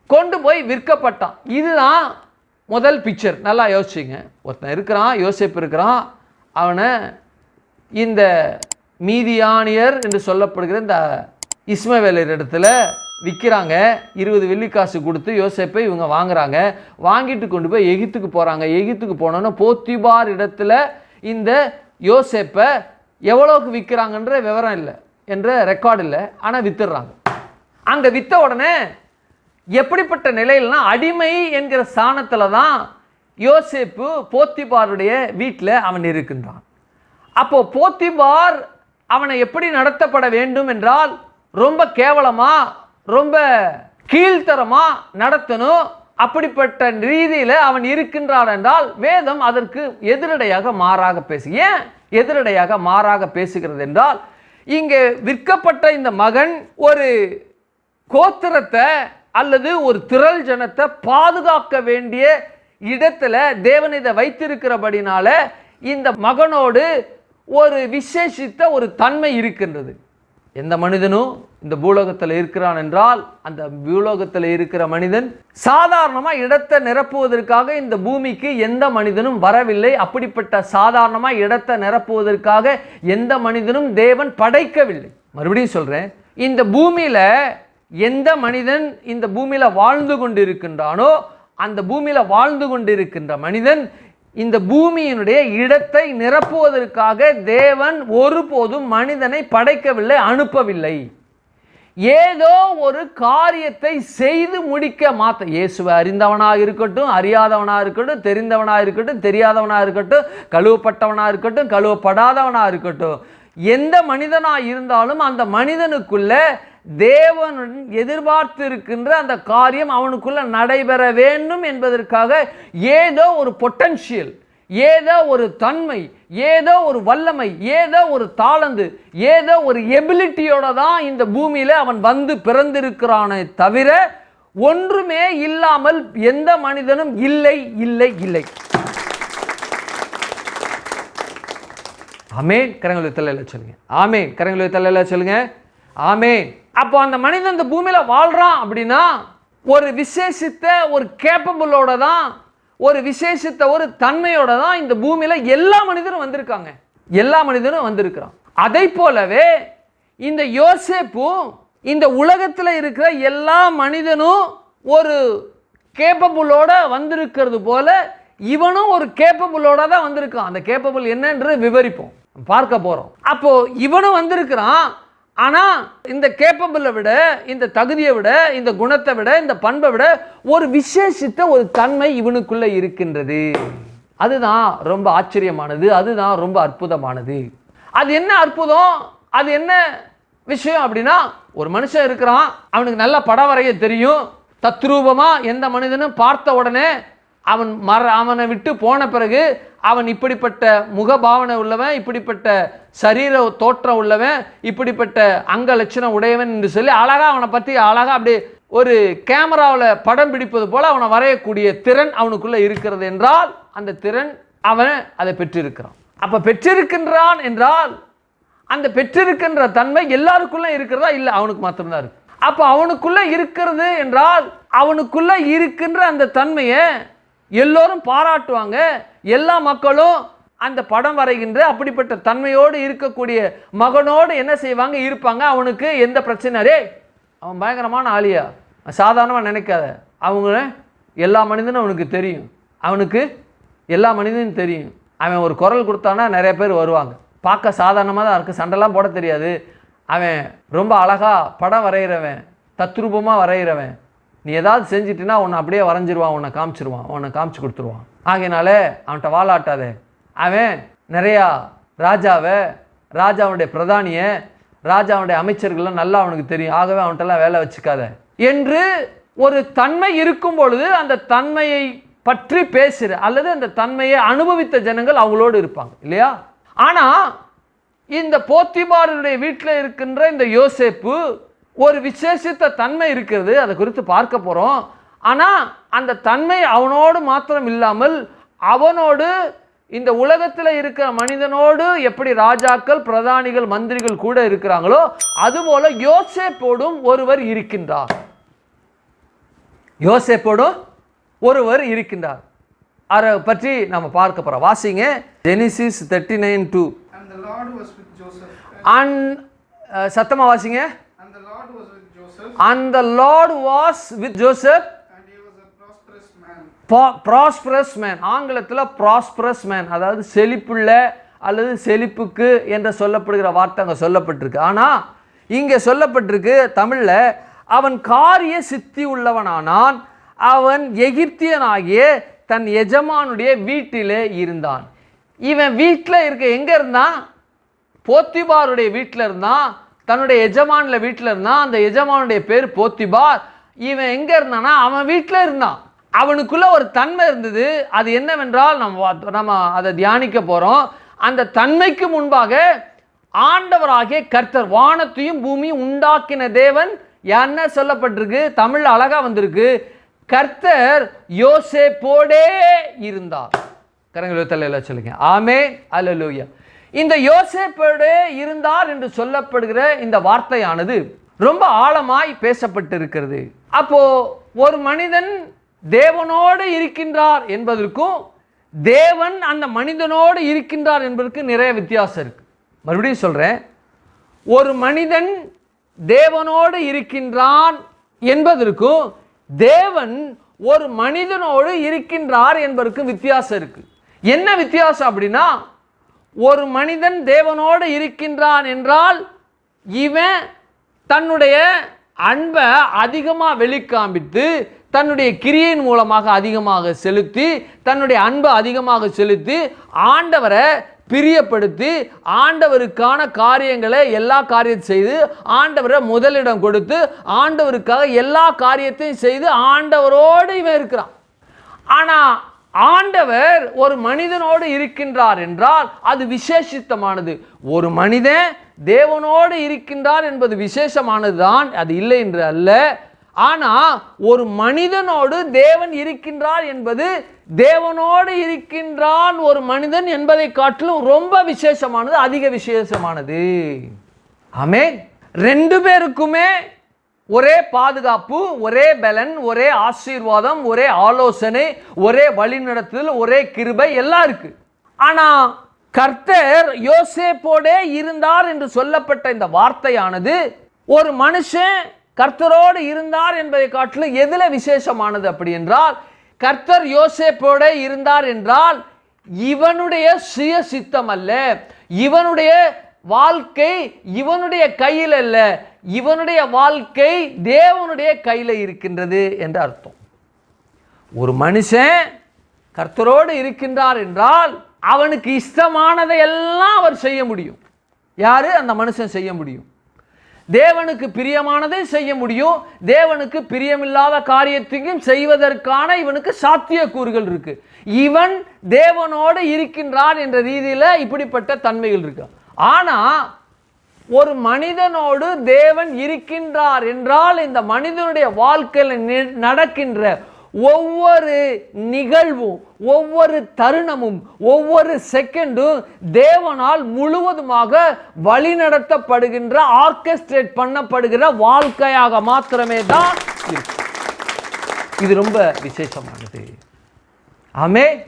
கொண்டு போய் விற்கப்பட்டான். இதுதான் முதல் பிக்சர். நல்லா யோசிச்சுங்க. ஒருத்தன் இருக்கிறான், யோசேப்பு இருக்கிறான். அவனை இந்த மீதியானியர் என்று சொல்லப்படுகிற இந்த இஸ்மவேலர் இடத்துல விற்கிறாங்க. 20 வெள்ளிக்காசு கொடுத்து யோசேப்பை இவங்க வாங்குறாங்க. வாங்கிட்டு கொண்டு போய் எகிப்துக்கு போகிறாங்க. எகிப்துக்கு போனோன்னா போத்திபார் இடத்துல இந்த யோசேப்பை எவ்வளோக்கு விற்கிறாங்கன்ற விவரம் இல்லை, என்ற ரெக்கார்டு இல்லை. ஆனால் வித்துடுறாங்க. அங்கே விற்ற உடனே எப்படிப்பட்ட நிலையில்னா, அடிமை என்கிற ஸ்தானத்தில் தான் யோசேப்பு போத்திபாருடைய வீட்டில் அவன் இருக்கின்றான். அப்போ போத்திபார் அவனை எப்படி நடத்தப்பட வேண்டும் என்றால், ரொம்ப கேவலமாக, ரொம்ப கீழ்த்தரமாக நடத்தணும். அப்படிப்பட்ட ரீதியில் அவன் இருக்கின்றான் என்றால் வேதம் அதற்கு எதிரடையாக மாறாக ஏன் எதிரடையாக மாறாக பேசுகிறது என்றால், இங்கே விற்கப்பட்ட இந்த மகன் ஒரு கோத்திரத்தை அல்லது ஒரு திரள் ஜனத்தை பாதுகாக்க வேண்டிய இடத்துல தேவன் இதை வைத்திருக்கிறபடினால இந்த மகனோடு ஒரு விசேஷித்த ஒரு தன்மை இருக்கின்றது. எந்த மனிதனும் இந்த பூலோகத்தில் இருக்கிறான் என்றால் அந்த பூலோகத்தில் இருக்கிற மனிதன் சாதாரணமாக இடத்தை நிரப்புவதற்காக இந்த பூமிக்கு எந்த மனிதனும் வரவில்லை. அப்படிப்பட்ட சாதாரணமாக இடத்தை நிரப்புவதற்காக எந்த மனிதனும் தேவன் படைக்கவில்லை. மறுபடியும் சொல்கிறேன், இந்த பூமியில் எந்த மனிதன் இந்த பூமியில் வாழ்ந்து கொண்டிருக்கின்றானோ அந்த பூமியில் வாழ்ந்து கொண்டிருக்கின்ற மனிதன் இந்த பூமியினுடைய இடத்தை நிரப்புவதற்காக தேவன் ஒருபோதும் மனிதனை படைக்கவில்லை, அனுப்பவில்லை. ஏதோ ஒரு காரியத்தை செய்து முடிக்க இயேசுவை அறிந்தவனாக இருக்கட்டும், அறியாதவனாக இருக்கட்டும், தெரிந்தவனாக இருக்கட்டும், தெரியாதவனாக இருக்கட்டும், கழுவப்பட்டவனாக இருக்கட்டும், கழுவப்படாதவனாக இருக்கட்டும், எந்த மனிதனாக இருந்தாலும் அந்த மனிதனுக்குள்ள தேவன் எதிர்பார்த்து இருக்கின்ற அந்த காரியம் அவனுக்குள்ள நடைபெற வேண்டும் என்பதற்காக ஏதோ ஒரு பொட்டன்ஷியல், ஏதோ ஒரு தன்மை, ஏதோ ஒரு வல்லமை, ஏதோ ஒரு தாளந்து, ஏதோ ஒரு எபிலிட்டியோட தான் இந்த பூமியில அவன் வந்து பிறந்திருக்கிறானே தவிர ஒன்றுமே இல்லாமல் எந்த மனிதனும் இல்லை இல்லை இல்லை. ஆமென். கரங்களை தலையில சொல்லுங்க. ஆமென். கரங்களை தலையில சொல்லுங்க. ஆமென். அப்போ அந்த மனிதன் இந்த பூமியில வாழ்றான் அப்படின்னா ஒரு விசேஷித்த ஒரு கேப்பபிளோட தான், ஒரு விசேஷித்த ஒரு தன்மையோட தான் இந்த பூமியில எல்லா மனிதரும் வந்திருக்காங்க, எல்லா மனிதரும் வந்திருக்கிறான். அதை போலவே இந்த யோசேப்பும் இந்த உலகத்தில் இருக்கிற எல்லா மனிதனும் ஒரு கேப்பபிளோட வந்திருக்கிறது போல இவனும் ஒரு கேப்பபிளோட தான் வந்திருக்கான். அந்த கேப்பபிள் என்னன்று விவரிப்போம், பார்க்க போறோம். அப்போ இவனும் வந்திருக்கிறான். ஆனால் இந்த கேப்பபிளை விட, இந்த தகுதியை விட, இந்த குணத்தை விட, இந்த பண்பை விட ஒரு விசேஷித்த ஒரு தன்மை இவனுக்குள்ள இருக்கின்றது. அதுதான் ரொம்ப ஆச்சரியமானது, அதுதான் ரொம்ப அற்புதமானது. அது என்ன அற்புதம், அது என்ன விஷயம் அப்படின்னா, ஒரு மனுஷன் இருக்கிறான், அவனுக்கு நல்ல படம் வரைய தெரியும், தத்ரூபமாக எந்த மனிதனும் பார்த்த உடனே அவனை விட்டு போன பிறகு அவன் இப்படிப்பட்ட முகபாவனை உள்ளவன், இப்படிப்பட்ட சரீர தோற்றம் உள்ளவன், இப்படிப்பட்ட அங்க லட்சணம் உடையவன் என்று சொல்லி அழகாக அவனை பற்றி அழகாக அப்படி ஒரு கேமராவில் படம் பிடிப்பது போல அவனை வரையக்கூடிய திறன் அவனுக்குள்ள இருக்கிறது என்றால் அந்த திறன் அவன் அதை பெற்றிருக்கிறான். அப்போ பெற்றிருக்கின்றான் என்றால் அந்த பெற்றிருக்கின்ற தன்மை எல்லாருக்குள்ள இருக்கிறதா? இல்லை, அவனுக்கு மாத்திரம்தான் இருக்கு. அப்போ அவனுக்குள்ள இருக்கிறது என்றால் அவனுக்குள்ள இருக்கின்ற அந்த தன்மையை எல்லோரும் பாராட்டுவாங்க. எல்லா மக்களும் அந்த படம் வரைகின்ற அப்படிப்பட்ட தன்மையோடு இருக்கக்கூடிய மகனோடு என்ன செய்வாங்க, இருப்பாங்க. அவனுக்கு எந்த பிரச்சனை, அவன் பயங்கரமான ஆளியா, சாதாரணமாக நினைக்காத, அவங்க எல்லா மனிதனும் அவனுக்கு தெரியும், அவனுக்கு எல்லா மனிதனும் தெரியும். அவன் ஒரு குரல் கொடுத்தானா நிறைய பேர் வருவாங்க. பார்க்க சாதாரணமாக தான் இருக்குது, சண்டைலாம் போட தெரியாது. அவன் ரொம்ப அழகாக படம் வரைகிறவன், தத்ரூபமாக வரைகிறவன். நீ ஏதாவது செஞ்சிட்டினா உன்னை அப்படியே வரைஞ்சிருவான், உன்னை காமிச்சிருவான், உன்னை காமிச்சு கொடுத்துருவான். ஆகையினால அவன்கிட்ட வாழாட்டாதே. அவன் நிறையா ராஜாவுடைய பிரதானியை, ராஜாவுடைய அமைச்சர்கள்லாம் நல்லா அவனுக்கு தெரியும், ஆகவே அவன்கிட்டலாம் வேலை வச்சுக்காத என்று ஒரு தன்மை இருக்கும் பொழுது அந்த தன்மையை பற்றி பேசுகிற அல்லது அந்த தன்மையை அனுபவித்த ஜனங்கள் அவங்களோடு இருப்பாங்க இல்லையா? ஆனால் இந்த போத்திபாருடைய வீட்டில் இருக்கின்ற இந்த யோசேப்பு ஒரு விசேஷித்த தன்மை இருக்கிறது, அதை குறித்து பார்க்க போகிறோம். ஆனால் அந்த தன்மை அவனோடு மாத்திரம் இல்லாமல் அவனோடு இந்த உலகத்தில் இருக்கிற மனிதனோடு எப்படி ராஜாக்கள், பிரதானிகள், மந்திரிகள் கூட இருக்கிறாங்களோ அதுபோல யோசேப்போடும் ஒருவர் இருக்கின்றார். யோசேப்போடும் ஒருவர் இருக்கின்றார். அதை பற்றி நம்ம பார்க்க போகிறோம். வாசிங்க ஜெனிசிஸ் 39:2. சத்தமா வாசிங்க. And the Lord was with Joseph and he was a prosperous man. Prosperous man, ஆங்கிலத்தில் prosperous man, அதாவது செழிப்புள்ள அல்லது செழிப்புக்கு என்று சொல்லப்படுகிற வார்த்தை அங்கே சொல்லப்பட்டிருக்கு. ஆனால் இங்கே சொல்லப்பட்டிருக்கு தமிழில், அவன் காரிய சித்தி உள்ளவனானான், அவன் எகிப்தியனாகிய தன் எஜமானுடைய வீட்டிலே இருந்தான். இவன் வீட்டில் இருக்க எங்கே இருந்தான்? போத்திபாருடைய வீட்டில் இருந்தான், தன்னுடைய எஜமானில் வீட்டில் இருந்தான். அந்த எஜமானுடைய பேர் போத்திபார். இவன் எங்கே இருந்தானா? அவன் வீட்டில் இருந்தான். அவனுக்குள்ள ஒரு தன்மை இருந்தது. அது என்னவென்றால் நம்ம அதை தியானிக்க போகிறோம். அந்த தன்மைக்கு முன்பாக ஆண்டவராகிய கர்த்தர், வானத்தையும் பூமியும் உண்டாக்கின தேவன் என்ன சொல்லப்பட்டிருக்கு? தமிழ் அழகா வந்திருக்கு, கர்த்தர் யோசேப்போடே இருந்தார். கரங்களை எல்லாம் சொல்லுங்க, ஆமென், அல்லேலூயா. இந்த யோசேப்போடே இருந்தார் என்று சொல்லப்படுகிற இந்த வார்த்தையானது ரொம்ப ஆழமாய் பேசப்பட்டிருக்கிறது. அப்போ ஒரு மனிதன் தேவனோடு இருக்கின்றார் என்பதற்கும் தேவன் அந்த மனிதனோடு இருக்கின்றார் என்பதற்கு நிறைய வித்தியாசம் இருக்கு. மறுபடியும் சொல்றேன், ஒரு மனிதன் தேவனோடு இருக்கின்றான் என்பதற்கும் தேவன் ஒரு மனிதனோடு இருக்கின்றார் என்பதற்கு வித்தியாசம் இருக்கு. என்ன வித்தியாசம் அப்படின்னா, ஒரு மனிதன் தேவனோடு இருக்கின்றான் என்றால் இவன் தன்னுடைய அன்பை அதிகமாக வெளிக்காண்பித்து தன்னுடைய கிரியின் மூலமாக அதிகமாக செலுத்தி தன்னுடைய அன்பை அதிகமாக செலுத்தி ஆண்டவரை பிரியப்படுத்தி ஆண்டவருக்கான காரியங்களை எல்லா காரியத்தையும் செய்து ஆண்டவரை முதலிடம் கொடுத்து ஆண்டவருக்காக எல்லா காரியத்தையும் செய்து ஆண்டவரோடு இவன் இருக்கிறான். ஆனால் ஆண்டவர் ஒரு மனிதனோடு இருக்கின்றார் என்றால் அது விசேஷித்தமானது. ஒரு மனிதன் தேவனோடு இருக்கின்றார் என்பது விசேஷமானது தான், அது இல்லை என்று அல்ல. ஆனால் ஒரு மனிதனோடு தேவன் இருக்கின்றார் என்பது தேவனோடு இருக்கின்றான் ஒரு மனிதன் என்பதை காட்டிலும் ரொம்ப விசேஷமானது, அதிக விசேஷமானது. ஆமென். ரெண்டு பேருக்குமே ஒரே பாதுகாப்பு, ஒரே பலன், ஒரே ஆசீர்வாதம், ஒரே ஆலோசனை, ஒரே வழிநடத்துதல், ஒரே கிருபை எல்லாம் இருக்கு. ஆனா கர்த்தர் யோசேப்போடே இருந்தார் என்று சொல்லப்பட்ட இந்த வார்த்தையானது ஒரு மனுஷன் கர்த்தரோடு இருந்தார் என்பதை காட்டிலும் எதுல விசேஷமானது அப்படி என்றால், கர்த்தர் யோசேப்போடே இருந்தார் என்றால் இவனுடைய சுய சித்தம் அல்ல, இவனுடைய வாழ்க்கை இவனுடைய கையில் அல்ல, இவனுடைய வாழ்க்கை தேவனுடைய கையில் இருக்கின்றது என்று அர்த்தம். ஒரு மனுஷன் கர்த்தரோடு இருக்கின்றார் என்றால் அவனுக்கு இஷ்டமானதை எல்லாம் அவர் செய்ய முடியும். யாரு? அந்த மனுஷன் செய்ய முடியும். தேவனுக்கு பிரியமானதை செய்ய முடியும், தேவனுக்கு பிரியமில்லாத காரியத்தையும் செய்வதற்கான இவனுக்கு சாத்தியக்கூறுகள் இருக்கு. இவன் தேவனோடு இருக்கின்றான் என்ற ரீதியில் இப்படிப்பட்ட தன்மைகள் இருக்கு. ஆனா ஒரு மனிதனோடு தேவன் இருக்கின்றார் என்றால் இந்த மனிதனுடைய வாழ்க்கையில் நடக்கின்ற ஒவ்வொரு நிகழ்வும், ஒவ்வொரு தருணமும், ஒவ்வொரு செகண்டும் தேவனால் முழுவதுமாக வழிநடத்தப்படுகின்ற, ஆர்கெஸ்ட்ரேட் பண்ணப்படுகிற வாழ்க்கையாக மாத்திரமே தான் இருக்கு. இது ரொம்ப விசேஷமானது. ஆமென்,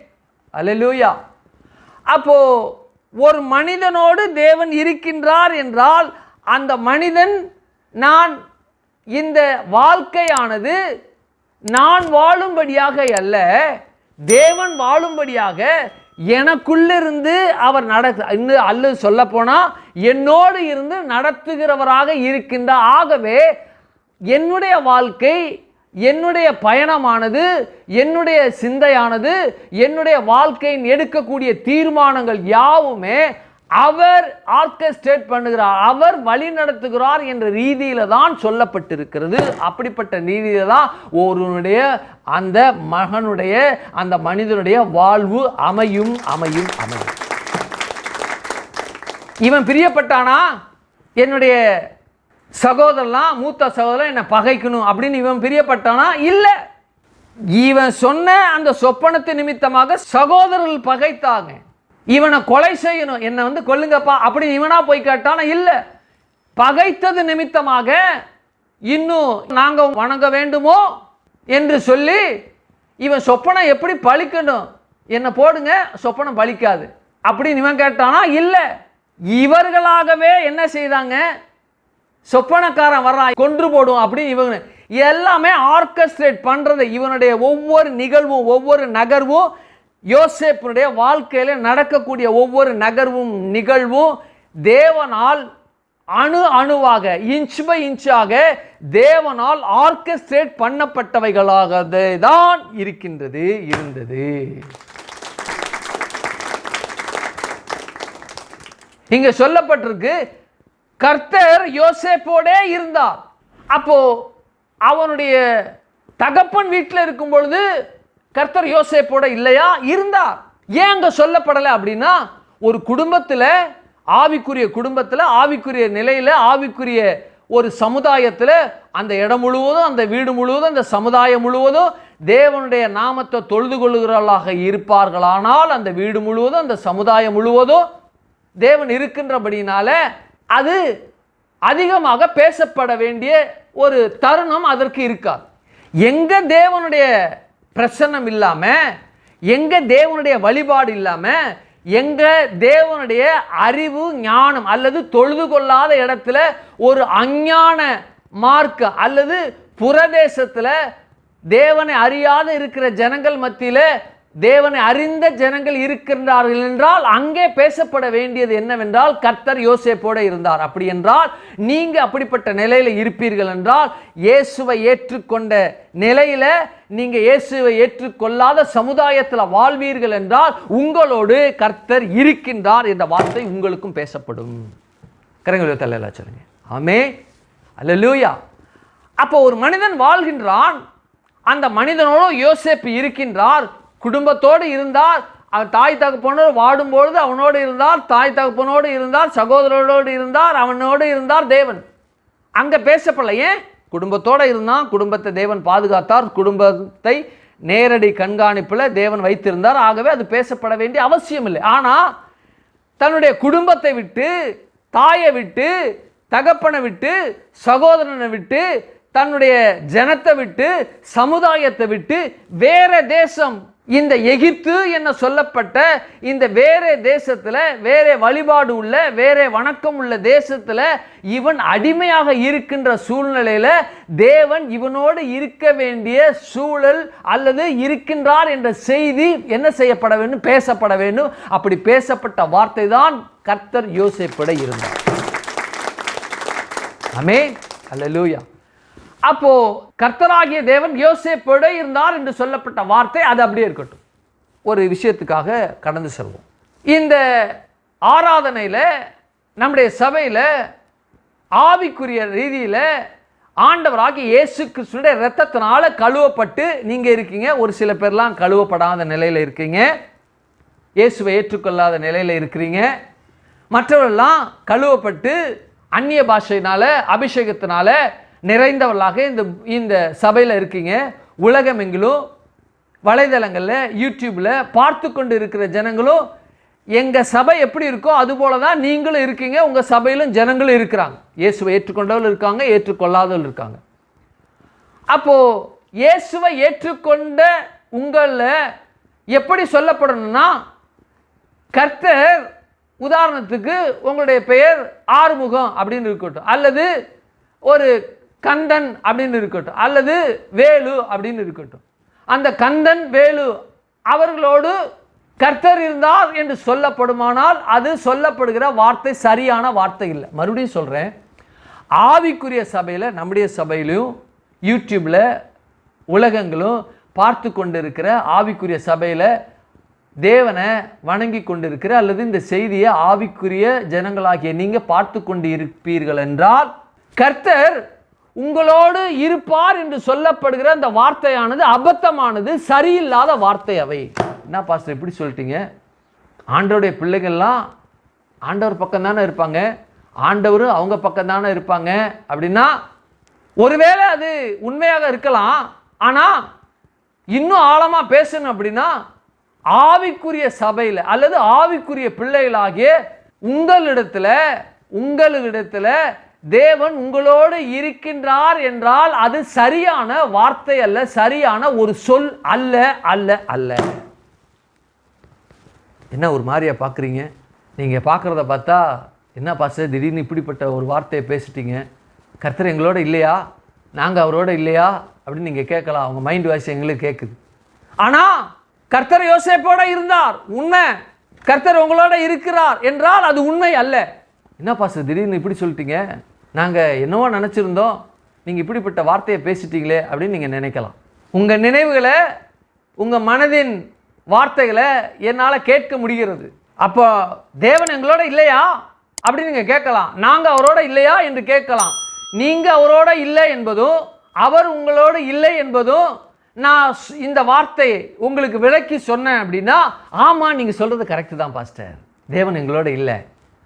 அல்லேலூயா. அப்போ ஒரு மனிதனோடு தேவன் இருக்கின்றார் என்றால் அந்த மனிதன், நான் இந்த வாழ்க்கையானது நான் வாழும்படியாக அல்ல, தேவன் வாழும்படியாக எனக்குள்ளிருந்து அவர் அல்லது சொல்ல போனா என்னோடு இருந்து நடத்துகிறவராக இருக்கின்றார். ஆகவே என்னுடைய வாழ்க்கை, என்னுடைய பயணமானது, என்னுடைய சிந்தையானது, என்னுடைய வாழ்க்கையின் எடுக்கக்கூடிய தீர்மானங்கள் யாவுமே அவர் ஆர்கெஸ்ட்ரேட் பண்ணுகிறார், அவர் வழி நடத்துகிறார் என்ற ரீதியில தான் சொல்லப்பட்டிருக்கிறது. அப்படிப்பட்ட ரீதியில தான் ஒருவனுடைய அந்த மகனுடைய அந்த மனிதனுடைய வாழ்வு அமையும் அமையும் அமையும். இவன் பிரியப்பட்டானா, என்னுடைய சகோதரலாம் மூத்த சகோதரன் என்னை பகைக்கணும் அப்படின்னு இவன் பிரியப்பட்டானா? இல்லை. இவன் சொன்ன அந்த சொப்பனத்து நிமித்தமாக சகோதரர்கள் பகைத்தாங்க, இவனை கொலை செய்யணும், என்னை கொல்லுங்கப்பா அப்படின்னு இவனா போய் கேட்டானா? இல்லை. பகைத்தது நிமித்தமாக இன்னும் நாங்கள் வணங்க வேண்டுமோ என்று சொல்லி இவன் சொப்பனம் எப்படி பலிக்கணும், என்னை போடுங்க, சொப்பனம் பலிக்காது அப்படின்னு இவன் கேட்டானா? இல்லை. இவர்களாகவே என்ன செய்தாங்க, சொப்பனக்காரன் வர்றான் கொன்று போடும் அப்படின்னு இவங்க எல்லாமே ஆர்கெஸ்ட்ரேட் பண்றது. இவனுடைய ஒவ்வொரு நிகழ்வும், ஒவ்வொரு நகர்வும், யோசேப்புடைய வாழ்க்கையில நடக்கக்கூடிய ஒவ்வொரு நகர்வும் நிகழ்வும் தேவனால் அணு அணுவாக, இன்ச் பை இன்ச்சாக தேவனால் ஆர்கெஸ்ட்ரேட் பண்ணப்பட்டவைகளாக தான் இருக்கின்றது, இருந்தது. இங்க சொல்லப்பட்டிருக்கு, கர்த்தர் யோசேப்போடே இருந்தார். அப்போ அவனுடைய தகப்பன் வீட்டில் இருக்கும் பொழுது கர்த்தர் யோசேப்போட இல்லையா? இருந்தார். ஏன் அங்க சொல்லப்படலை அப்படின்னா, ஒரு குடும்பத்தில், ஆவிக்குரிய குடும்பத்தில், ஆவிக்குரிய நிலையில், ஆவிக்குரிய ஒரு சமுதாயத்தில் அந்த இடம் முழுவதும், அந்த வீடு முழுவதும், அந்த சமுதாயம் முழுவதும் தேவனுடைய நாமத்தை தொழுது கொள்ளுகிறவர்களாக இருப்பார்களானால் அந்த வீடு முழுவதும், அந்த சமுதாயம் முழுவதும் தேவன் இருக்கின்றபடினால அது அதிகமாக பேசப்பட வேண்டிய ஒரு தருணம் அதற்கு இருக்காது. எங்க தேவனுடைய பிரசன்னம் இல்லாம, எங்க தேவனுடைய வழிபாடு இல்லாம, எங்க தேவனுடைய அறிவு ஞானம் அல்லது தொழுது கொள்ளாத இடத்துல ஒரு அஞ்ஞான மார்க்க அல்லது புரதேசத்தில் தேவனை அறியாத இருக்கிற ஜனங்கள் மத்தியில் தேவனை அறிந்த ஜனங்கள் இருக்கின்றார்கள் என்றால் அங்கே பேசப்பட வேண்டியது என்னவென்றால் கர்த்தர் யோசேப்போடு இருந்தார். அப்படி என்றால் நீங்க அப்படிப்பட்ட நிலையில இருப்பீர்கள் என்றால், இயேசுவை ஏற்றுக்கொண்ட நிலையில நீங்க இயேசுவை ஏற்றுக்கொள்ளாத சமுதாயத்தில் வாழ்வீர்கள் என்றால் உங்களோடு கர்த்தர் இருக்கின்றார் என்ற வார்த்தை உங்களுக்கும் பேசப்படும். கரங்களை தள்ளல சொல்லுங்க. ஆமே, அல்லேலூயா. அப்போ ஒரு மனிதன் வாழ்கின்றான், அந்த மனிதனோடு யோசேப்பு இருக்கின்றார், குடும்பத்தோடு இருந்தார், அவன் தாய் தகப்பனோடு வாடும்பொழுது அவனோடு இருந்தார், தாய் தகப்பனோடு இருந்தார், சகோதரரோடு இருந்தார், அவனோடு இருந்தார் தேவன். அங்கே பேசப்படல. ஏன்? குடும்பத்தோடு இருந்தான், குடும்பத்தை தேவன் பாதுகாத்தார், குடும்பத்தை நேரடி கண்காணிப்பில் தேவன் வைத்திருந்தார். ஆகவே அது பேசப்பட வேண்டிய அவசியம் இல்லை. ஆனால் தன்னுடைய குடும்பத்தை விட்டு, தாயை விட்டு, தகப்பனை விட்டு, சகோதரனை விட்டு, தன்னுடைய ஜனத்தை விட்டு, சமுதாயத்தை விட்டு வேற தேசம், இந்த எகிப்து என்ன சொல்லப்பட்ட இந்த வேற தேசத்தில், வேற வழிபாடு உள்ள, வேற வணக்கம் உள்ள தேசத்தில் இவன் அடிமையாக இருக்கின்ற சூழ்நிலையில் தேவன் இவனோடு இருக்க வேண்டிய சூழல் அல்லது இருக்கின்றார் என்ற செய்தி என்ன செய்யப்பட வேண்டும்? பேசப்பட வேண்டும். அப்படி பேசப்பட்ட வார்த்தை தான் கர்த்தர் யோசேப்போடு இருந்தார். ஆமென், அல்லேலூயா. அப்போ கர்த்தராகிய தேவன் யோசேப்போடு இருந்தார் என்று சொல்லப்பட்ட வார்த்தை அது அப்படியே இருக்கட்டும். ஒரு விஷயத்துக்காக கடந்து செல்வோம். இந்த ஆராதனையில் நம்முடைய சபையில் ஆவிக்குரிய ரீதியில் ஆண்டவராகிய இயேசு கிறிஸ்துவினுடைய இரத்தத்தினால கழுவப்பட்டு நீங்கள் இருக்கீங்க. ஒரு சில பேர்லாம் கழுவப்படாத நிலையில் இருக்கீங்க, இயேசுவை ஏற்றுக்கொள்ளாத நிலையில் இருக்கிறீங்க. மற்றவர்கள்லாம் கழுவப்பட்டு அந்நிய பாஷையினால அபிஷேகத்தினால நிறைந்தவர்களாக இந்த சபையில் இருக்கீங்க. உலகமெங்கிலும் வலைதளங்களில், யூடியூப்பில் பார்த்து கொண்டு இருக்கிற ஜனங்களும் எங்கள் சபை எப்படி இருக்கோ அதுபோல தான் நீங்களும் இருக்கீங்க. உங்கள் சபையிலும் ஜனங்களும் இருக்கிறாங்க. இயேசுவை ஏற்றுக்கொண்டவர்கள் இருக்காங்க, ஏற்றுக்கொள்ளாதவர்கள் இருக்காங்க. அப்போது இயேசுவை ஏற்றுக்கொண்ட உங்களில் எப்படி சொல்லப்படணும்னா, கர்த்தர் உதாரணத்துக்கு உங்களுடைய பெயர் ஆறுமுகம் அப்படின்னு இருக்கட்டும், அல்லது ஒரு கந்தன் அப்படின்னு இருக்கட்டும், அல்லது வேலு அப்படின்னு இருக்கட்டும். அந்த கந்தன், வேலு அவர்களோடு கர்த்தர் இருந்தார் என்று சொல்லப்படுமானால் அது சொல்லப்படுகிற வார்த்தை சரியான வார்த்தை இல்லை. மறுபடியும் சொல்கிறேன், ஆவிக்குரிய சபையில், நம்முடைய சபையிலையும் யூடியூப்பில் உலகங்களும் பார்த்து கொண்டு இருக்கிற ஆவிக்குரிய சபையில் தேவனை வணங்கி கொண்டிருக்கிற அல்லது இந்த செய்தியை ஆவிக்குரிய ஜனங்களாகிய நீங்கள் பார்த்து கொண்டு இருப்பீர்கள் என்றால் கர்த்தர் உங்களோடு இருப்பார் என்று சொல்லப்படுகிற அந்த வார்த்தையானது அபத்தமானது, சரியில்லாத வார்த்தை. அவை என்ன பாஸ்டர் எப்படி சொல்லிட்டீங்க? ஆண்டவருடைய பிள்ளைகள்லாம் ஆண்டவர் பக்கம் தானே இருப்பாங்க, ஆண்டவரும் அவங்க பக்கம் தானே இருப்பாங்க அப்படின்னா ஒருவேளை அது உண்மையாக இருக்கலாம். ஆனால் இன்னும் ஆழமாக பேசணும் அப்படின்னா ஆவிக்குரிய சபையில் அல்லது ஆவிக்குரிய பிள்ளைகளாகிய உங்களிடத்தில் தேவன் உங்களோடு இருக்கின்றார் என்றால் அது சரியான வார்த்தை அல்ல, சரியான ஒரு சொல் அல்ல அல்ல அல்ல. என்ன ஒரு மாதிரியா பார்க்குறீங்க? நீங்கள் பார்க்குறத பார்த்தா என்ன பாஸ்டர் திடீர்னு இப்படிப்பட்ட ஒரு வார்த்தையை பேசிட்டீங்க, கர்த்தர் எங்களோட இல்லையா, நாங்கள் அவரோட இல்லையா அப்படின்னு நீங்கள் கேட்கலாம். அவங்க மைண்ட் வாய்ஸ் எங்களுக்கு கேட்குது. ஆனால் கர்த்தர் யோசேப்போட இருந்தார், உண்மை. கர்த்தர் உங்களோட இருக்கிறார் என்றால் அது உண்மை அல்ல. என்ன பாஸ்டர் திடீர்னு இப்படி சொல்லிட்டீங்க, நாங்கள் என்னவோ நினச்சிருந்தோம், நீங்கள் இப்படிப்பட்ட வார்த்தையை பேசிட்டீங்களே அப்படின்னு நீங்கள் நினைக்கலாம். உங்கள் நினைவுகளை, உங்கள் மனதின் வார்த்தைகளை என்னால் கேட்க முடிகிறது. அப்போ தேவன் எங்களோட இல்லையா அப்படின்னு நீங்கள் கேட்கலாம். நாங்கள் அவரோட இல்லையா என்று கேட்கலாம். நீங்கள் அவரோட இல்லை என்பதும் அவர் உங்களோடு இல்லை என்பதும் நான் இந்த வார்த்தையை உங்களுக்கு விளக்கி சொன்னேன் அப்படின்னா, ஆமாம் நீங்கள் சொல்கிறது கரெக்டு தான் பாஸ்டர், தேவன் எங்களோட இல்லை,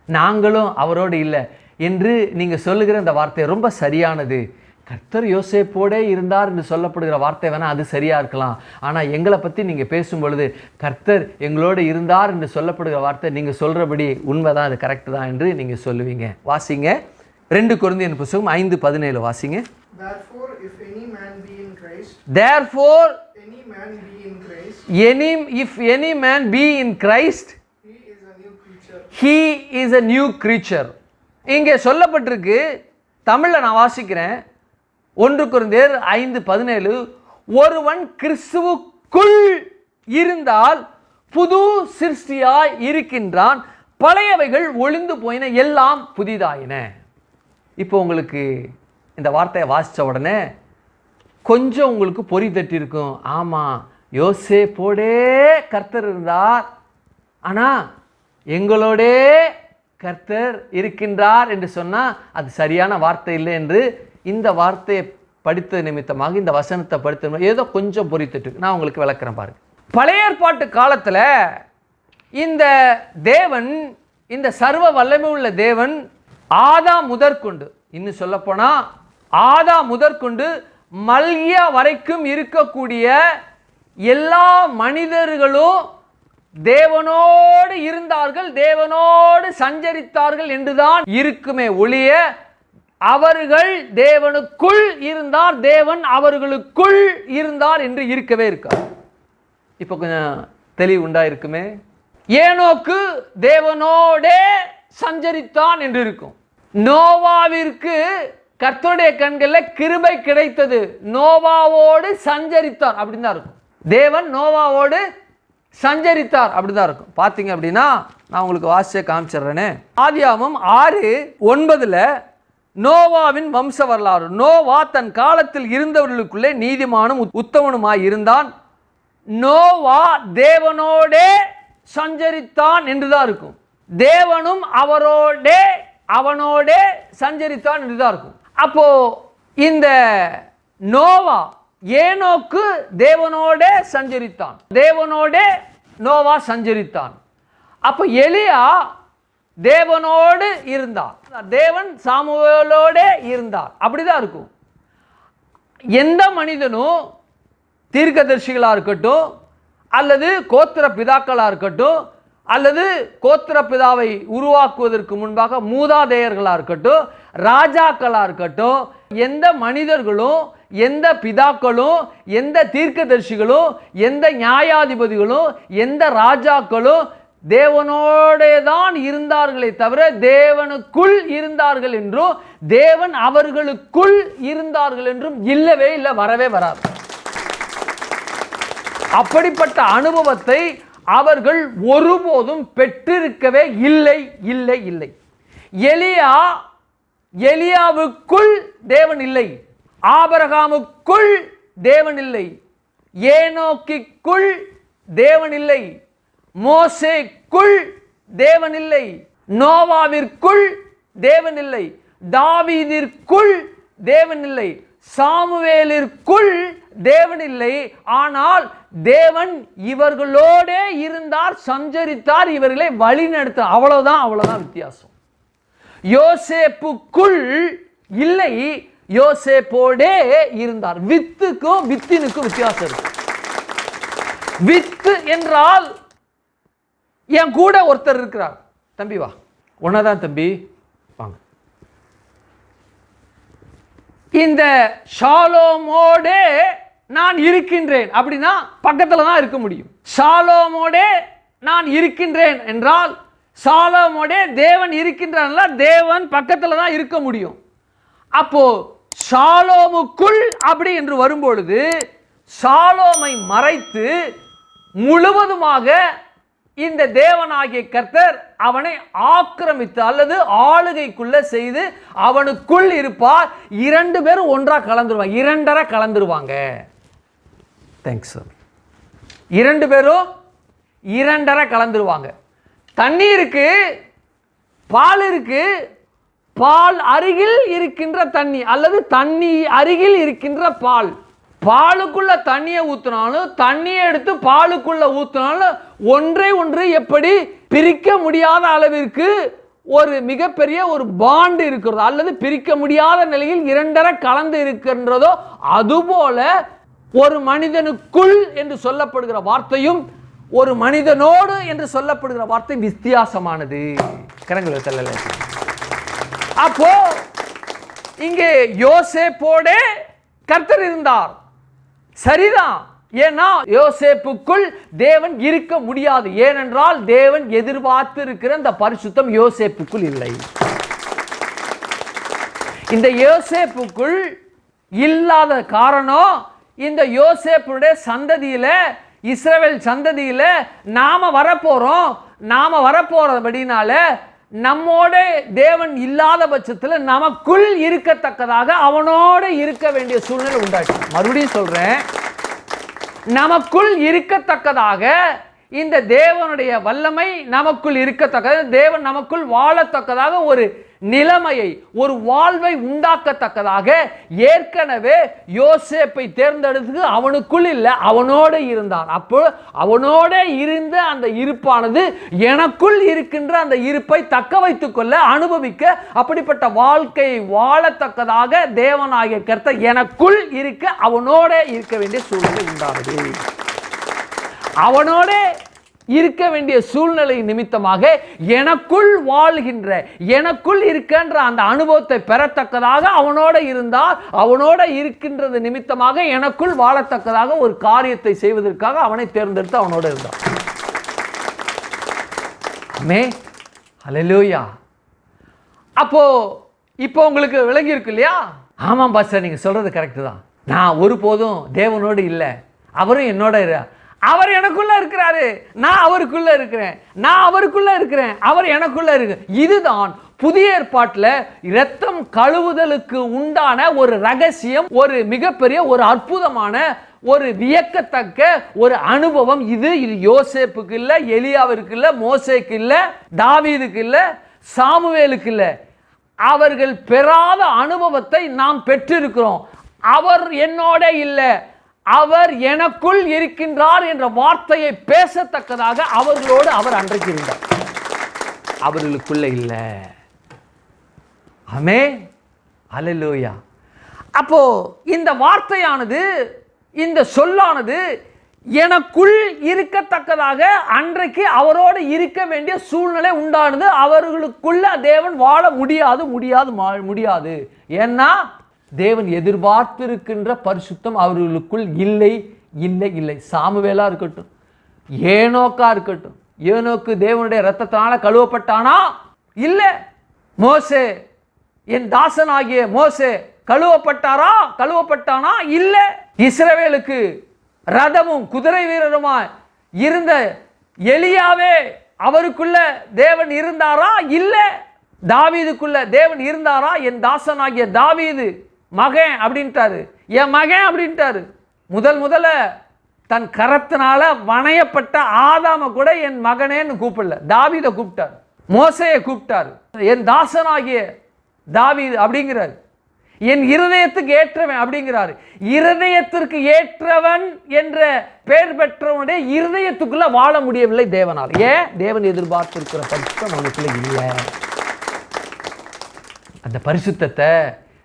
நாங்களும் அவரோடு இல்லை. என்று நீங்கள் சொல்லுகிற இந்த வார்த்தை ரொம்ப சரியானது. கர்த்தர் யோசேப்போடே இருந்தார் என்று சொல்லப்படுகிற வார்த்தை வேணால் அது சரியாக இருக்கலாம். ஆனால் எங்களை பற்றி நீங்கள் பேசும் பொழுது கர்த்தர் எங்களோடு இருந்தார் என்று சொல்லப்படுகிற வார்த்தை நீங்கள் சொல்கிறபடி உண்மைதான், அது கரெக்டு தான் என்று நீங்கள் சொல்லுவீங்க. வாசிங்க 2 கொரிந்தியர் புத்தகம் 5:17 வாசிங்க. Therefore, if any man be in Christ, if any man be in Christ, he is a new creature. இங்கே சொல்லப்பட்டிருக்கு, தமிழில் நான் வாசிக்கிறேன். 1 கொரிந்தியர் 5:17, ஒருவன் கிறிஸ்துவுக்குள் இருந்தால் புது சிருஷ்டியாய் இருக்கின்றான், பழையவைகள் ஒளிந்து போயின, எல்லாம் புதிதாயின. இப்போ உங்களுக்கு இந்த வார்த்தையை வாசித்த உடனே கொஞ்சம் உங்களுக்கு பொறி தட்டி இருக்கும். ஆமாம், யோசேப்போடே கர்த்தர் இருந்தார், ஆனால் எங்களோடே கர்த்தர் இருக்கின்றார் என்று சொன்னால் அது சரியான வார்த்தை இல்லை என்று இந்த வார்த்தையை படித்த நிமித்தமாக, இந்த வசனத்தை படித்த ஏதோ கொஞ்சம் பொறி தட்டு. நான் உங்களுக்கு விளக்குறேன் பாருங்க. பழைய ஏற்பாட்டு காலத்தில் இந்த தேவன், இந்த சர்வ வல்லமை உள்ள தேவன் ஆதாம் முதற்கொண்டு, இன்னும் சொல்லப்போனால் ஆதாம் முதற்கொண்டு மல்கியா வரைக்கும் இருக்கக்கூடிய எல்லா மனிதர்களும் தேவனோடு இருந்தார்கள், தேவனோடு சஞ்சரித்தார்கள் என்றுதான் இருக்குமே ஒழிய அவர்கள் தேவனுக்குள் இருந்தார், தேவன் அவர்களுக்குள் இருந்தார் என்று இருக்கவே இருக்கார். இப்போ கொஞ்சம் தெளிவு உண்டா இருக்குமே. ஏனோக்கு தேவனோடே சஞ்சரித்தான் என்று இருக்கும். நோவாவிற்கு கர்த்தருடைய கண்களில் கிருபை கிடைத்தது, நோவாவோடு சஞ்சரித்தார் அப்படின்னு தான் இருக்கும். தேவன் நோவாவோடு சஞ்சரித்தார் அப்படிதான் இருக்கும். பார்த்தீங்க அப்படின்னா நான் உங்களுக்கு வாசிச்சே காமிச்சிடுறேனே. ஆதியாகமம் 6:9 நோவாவின் வம்ச வரலாறு. நோவா தன் காலத்தில் இருந்தவர்களுக்குள்ளே நீதிமானும் உத்தமனுமாய் இருந்தான், நோவா தேவனோடே சஞ்சரித்தான் என்றுதான் இருக்கும். தேவனும் அவனோடே சஞ்சரித்தான் என்றுதான் இருக்கும். அப்போ இந்த நோவா, ஏனோக்கு தேவனோடே சஞ்சரித்தான், தேவனோடே நோவா சஞ்சரித்தான். அப்போ எலியா தேவனோடு இருந்தார், தேவன் சாமுவேலோடே இருந்தார், அப்படிதான் இருக்கும். எந்த மனிதனும் தீர்க்கதரிசிகளாக இருக்கட்டும், அல்லது கோத்திர பிதாக்களாக இருக்கட்டும், அல்லது கோத்திர பிதாவை உருவாக்குவதற்கு முன்பாக மூதாதையர்களாக இருக்கட்டும், ராஜாக்களாக இருக்கட்டும், எந்த மனிதர்களும், எந்த பிதாக்களும், எந்த தீர்க்கதரிசிகளும், எந்த நியாயாதிபதிகளும், எந்த ராஜாக்களும் தேவனோடே தான் இருந்தார்களே தவிர தேவனுக்குள் இருந்தார்கள் என்றும் தேவன் அவர்களுக்குள் இருந்தார்கள் என்றும் இல்லவே இல்லை, வரவே வராது. அப்படிப்பட்ட அனுபவத்தை அவர்கள் ஒருபோதும் பெற்றிருக்கவே இல்லை இல்லை இல்லை. எலியாவுக்குள் தேவன் இல்லை, ஆபிரகாமுக்குள் தேவன் இல்லை, ஏனோக்கிற்குள் தேவன் இல்லை, மோசேக்குள் தேவன் இல்லை, நோவாவிற்குள் தேவன் இல்லை, தாவீதிற்குள் தேவன் இல்லை, சாமுவேலிற்குள் தேவன் இல்லை. ஆனால் தேவன் இவர்களோடே இருந்தார், சஞ்சரித்தார், இவர்களை வழி நடத்தார். அவ்வளவுதான் வித்தியாசம். யோசேப்புக்குள் இல்லை, யோசேப்போடே இருந்தார். வித்துக்கும் வித்தினுக்கும் வித்தியாசம் இருக்கு. வித்து என்றால் என் கூட ஒருத்தர் இருக்கிறார், தம்பி வா, உன்னதான் தம்பி வாங்க. இந்த ஷாலோமோடே நான் இருக்கின்றேன் அப்படின்னா பக்கத்தில் தான் இருக்க முடியும். ஷாலோமோடே நான் இருக்கின்றேன் என்றால் ஷாலோமோடே தேவன் இருக்கின்றான், தேவன் பக்கத்தில் தான் இருக்க முடியும். அப்போ ஷாலோமுக்குள் அப்படி என்று வரும்பொழுது ஷாலோமை மறைத்து முழுவதுமாக இந்த தேவனாகிய கர்த்தர் அவனை ஆக்கிரமித்து அல்லது ஆளுகைக்குள்ள செய்து அவனுக்குள் இருப்பார். 2 பேரும் ஒன்றா கலந்துருவாங்க, 2.5 கலந்துருவாங்க. Thanks sir. 2 பேரும் 2.5 கலந்துருவாங்க. தண்ணி இருக்கு, பால் இருக்கு, பால் அருகில் இருக்கின்ற தண்ணி அல்லது தண்ணி அருகில் இருக்கின்ற பால். பாலுக்குள்ள தண்ணியை ஊற்றினாலும் தண்ணியை எடுத்து பாலுக்குள்ள ஊற்றினாலும் ஒன்றை ஒன்று எப்படி பிரிக்க முடியாத அளவிற்கு ஒரு மிகப்பெரிய ஒரு பாண்டு இருக்கிறதோ அல்லது பிரிக்க முடியாத நிலையில் இரண்டரை கலந்து இருக்கின்றதோ அதுபோல ஒரு மனிதனுக்குள் என்று சொல்லப்படுகிற வார்த்தையும் ஒரு மனிதனோடு என்று சொல்லப்படுகிற வார்த்தை வித்தியாசமானது. கரங்களை தள்ளல. அப்போ இங்கே யோசேப்போட கர்த்தர் இருந்தார், சரிதான். ஏன்னா யோசேப்புக்குள் தேவன் இருக்க முடியாது. ஏனென்றால் தேவன் எதிர்பார்த்து இருக்கிற இந்த பரிசுத்தம் யோசேப்புக்குள் இல்லை. இந்த யோசேப்புக்குள் இல்லாத காரணம், இந்த யோசேப்புடைய சந்ததியில, இஸ்ரவேல் சந்ததியில நாம வரப்போறபடினால நம்மோட தேவன் இல்லாத பட்சத்தில் நமக்குள் இருக்கத்தக்கதாக அவனோட இருக்க வேண்டிய சூழ்நிலை உண்டாச்சு. மறுபடியும் சொல்றேன், நமக்குள் இருக்கத்தக்கதாக இந்த தேவனுடைய வல்லமை நமக்குள் இருக்கத்தக்கதாக, தேவன் நமக்குள் வாழத்தக்கதாக ஒரு நிலைமையை, ஒரு வாழ்வை உண்டாக்கத்தக்கதாக ஏற்கனவே யோசேப்பை தேர்ந்தெடுத்து அவனுக்குள் இல்லை, அவனோடு இருந்தான். அப்போ அவனோட இருந்த அந்த இருப்பானது எனக்குள் இருக்கின்ற அந்த இருப்பை தக்க வைத்துக் கொள்ள, அனுபவிக்க, அப்படிப்பட்ட வாழ்க்கையை வாழத்தக்கதாக தேவனாகிய கர்த்தர் எனக்குள் இருக்க அவனோட இருக்க வேண்டிய சூழ்நிலை உண்டானது. அவனோட இருக்க வேண்டிய சூழ்நிலை நிமித்தமாக எனக்குள் வாழ்கின்ற, எனக்குள் இருக்கின்ற அந்த அனுபவத்தை பெறத்தக்கதாக அவனோட இருந்தால், அவனோட இருக்கின்றது நிமித்தமாக எனக்குள் வாழத்தக்கதாக ஒரு காரியத்தை செய்வதற்காக அவனை தேர்ந்தெடுத்து அவனோட இருந்தான். ஆமென், ஹல்லேலூயா. அப்போ இப்போ உங்களுக்கு விளங்கி இருக்கு இல்லையா? ஆமாம் பாஸ்டர், நீங்க சொல்றது கரெக்ட் தான். நான் ஒருபோதும் தேவனோடு இல்லை, அவரும் என்னோட அவர் எனக்குள்ள இருக்கிறாரு, நான் அவருக்குள்ள இருக்கிறேன், நான் அவருக்குள்ள இருக்கிறேன், அவர் எனக்குள்ள இருக்கு. இதுதான் புதிய ஏற்பாட்டில் இரத்தம் கழுவுதலுக்கு உண்டான ஒரு ரகசியம், ஒரு மிகப்பெரிய ஒரு அற்புதமான ஒரு வியக்கத்தக்க ஒரு அனுபவம். இது யோசேப்புக்கு இல்லை, எலியாவிற்கு இல்லை, மோசேக்கு இல்லை, தாவீதுக்கு இல்லை, சாமுவேலுக்கு இல்லை. அவர்கள் பெறாத அனுபவத்தை நாம் பெற்றிருக்கிறோம். அவர் என்னோட இல்லை, அவர் எனக்குள் இருக்கின்றார் என்ற வார்த்தையை பேசத்தக்கதாக அவர்களோடு அவர் அன்றைக்கு இருந்தார், அவர்களுக்குள்ள இல்லை. ஆமென், ஹல்லேலூயா. அப்போ இந்த வார்த்தையானது, இந்த சொல்லானது எனக்குள் இருக்கத்தக்கதாக அன்றைக்கு அவரோடு இருக்க வேண்டிய சூழ்நிலை உண்டானது. அவர்களுக்குள்ள தேவன் வாழ முடியாது. ஏன்னா தேவன் எதிர்பார்த்திருக்கின்ற பரிசுத்தம் அவர்களுக்குள் இல்லை. சாமுவேலா இருக்கட்டும், ஏனோக்கா இருக்கட்டும், ஏனோக்கு தேவனுடைய இரத்தத்தினால கழுவப்பட்டானா? இல்லை. மோசே, என் தாசனாகிய மோசே கழுவப்பட்டானா? இல்லை. இஸ்ரவேலுக்கு ரதமும் குதிரை வீரருமாய் இருந்த எலியாவே, அவருக்குள்ள தேவன் இருந்தாரா? இல்லை. தாவீதுக்குள்ள தேவன் இருந்தாரா? என் தாசனாகிய தாவீது மகன் அப்படின்ட்டாரு, என் மகன் அப்படின்ட்டாரு. முதல்ல தன் கரத்தினால வணையப்பட்ட ஆதாம கூட என் மகனேன்னு கூப்பிடல, தாவீதை கூப்பிட்டார், மோசையை கூப்பிட்டார், என் தாசனாகிய தாவீது அப்படிங்கிறார். என் இருதயத்துக்கு ஏற்றவன் அப்படிங்கிறார். இருதயத்திற்கு ஏற்றவன் என்ற பெயர் பெற்றவனுடைய இருதயத்துக்குள்ள வாழ முடியவில்லை தேவனால். ஏன்? தேவன் எதிர்பார்த்திருக்கிற பரிசுத்தம் அவனுக்குள்ள இல்லை. அந்த பரிசுத்தத்தை,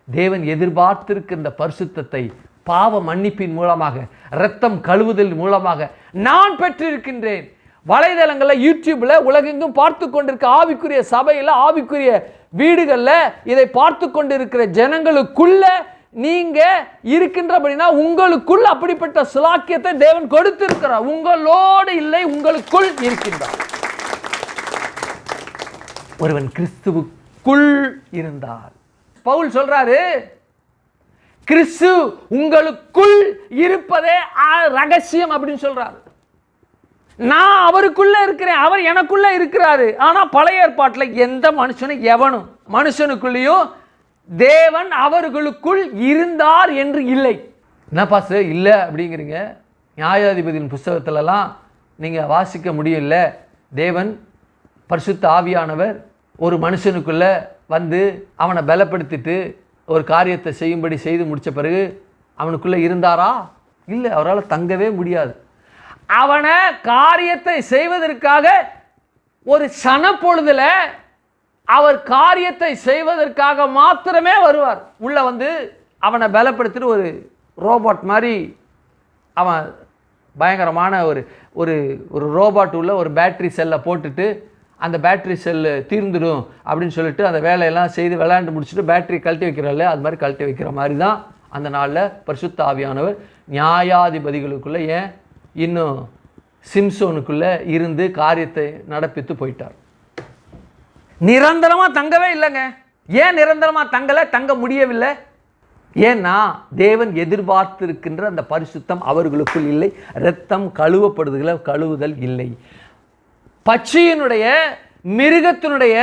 தேவன் எதிர்பார்த்திருக்கின்ற பரிசுத்தத்தை பாவ மன்னிப்பின் மூலமாக, இரத்தம் கழுவுதல் மூலமாக நான் பெற்றிருக்கின்றேன். வலைதளங்களில், யூடியூப்ல, உலகெங்கும் பார்த்து கொண்டிருக்க ஆவிக்குரிய சபையில், ஆவிக்குரிய வீடுகளில் இதை பார்த்து கொண்டிருக்கிற ஜனங்களுக்குள்ள நீங்க இருக்கின்றபடினா உங்களுக்குள் அப்படிப்பட்ட சுலாக்கியத்தை தேவன் கொடுத்திருக்கிறார். உங்களோடு இல்லை, உங்களுக்குள் இருக்கின்றார். ஒருவன் கிறிஸ்துவுக்குள் இருந்தார். பவுல் சொல்றாரு, கிறிஸ்து உங்களுக்குள் இருப்பதே ரகசியம் அப்படின்னு சொல்றாரு. நான் அவருக்குள்ள இருக்கிறேன், அவர் எனக்குள்ள இருக்கிறாரு. ஆனா பழைய ஏற்பாட்டில் எந்த மனுஷனுக்குள்ளேயும் தேவன் அவர்களுக்குள் இருந்தார் என்று இல்லை. என்ன பாஸ்டர் இல்லை அப்படிங்கிறீங்க? நியாயாதிபதியின் புஸ்தகத்திலலாம் நீங்க வாசிக்க முடியல. தேவன் பரிசுத்த ஆவியானவர் ஒரு மனுஷனுக்குள்ள வந்து அவனை பலப்படுத்திட்டு ஒரு காரியத்தை செய்யும்படி செய்து முடித்த பிறகு அவனுக்குள்ள இருந்தாரா? இல்லை, அவரால் தங்கவே முடியாது. அவனை காரியத்தை செய்வதற்காக ஒரு சனப்பொழுதுல அவர் காரியத்தை செய்வதற்காக மாத்திரமே வருவார். உள்ள வந்து அவனை பலப்படுத்திட்டு ஒரு ரோபோட் மாதிரி அவன் பயங்கரமான ஒரு ஒரு ஒரு ரோபோட் உள்ள ஒரு பேட்டரி செல்லை போட்டுட்டு அந்த பேட்டரி செல்லு தீர்ந்துடும் அப்படின்னு சொல்லிட்டு அந்த வேலையெல்லாம் செய்து விளையாண்டு முடிச்சுட்டு பேட்டரி கழட்டி வைக்கிறாள். அது மாதிரி கழட்டி வைக்கிற மாதிரி தான் அந்த நாளில் பரிசுத்த ஆவியானவர் நியாயாதிபதிகளுக்குள்ளே ஏன் இன்னும் சிம்சோனுக்குள்ளே இருந்து காரியத்தை நடப்பித்து போயிட்டார். நிரந்தரமாக தங்கவே இல்லைங்க. ஏன் நிரந்தரமாக தங்க முடியவில்லை? ஏன்னா தேவன் எதிர்பார்த்திருக்கின்ற அந்த பரிசுத்தம் அவர்களுக்குள் இல்லை. இரத்தம் கழுவுதல் இல்லை. பட்சியினுடைய மிருகத்தினுடைய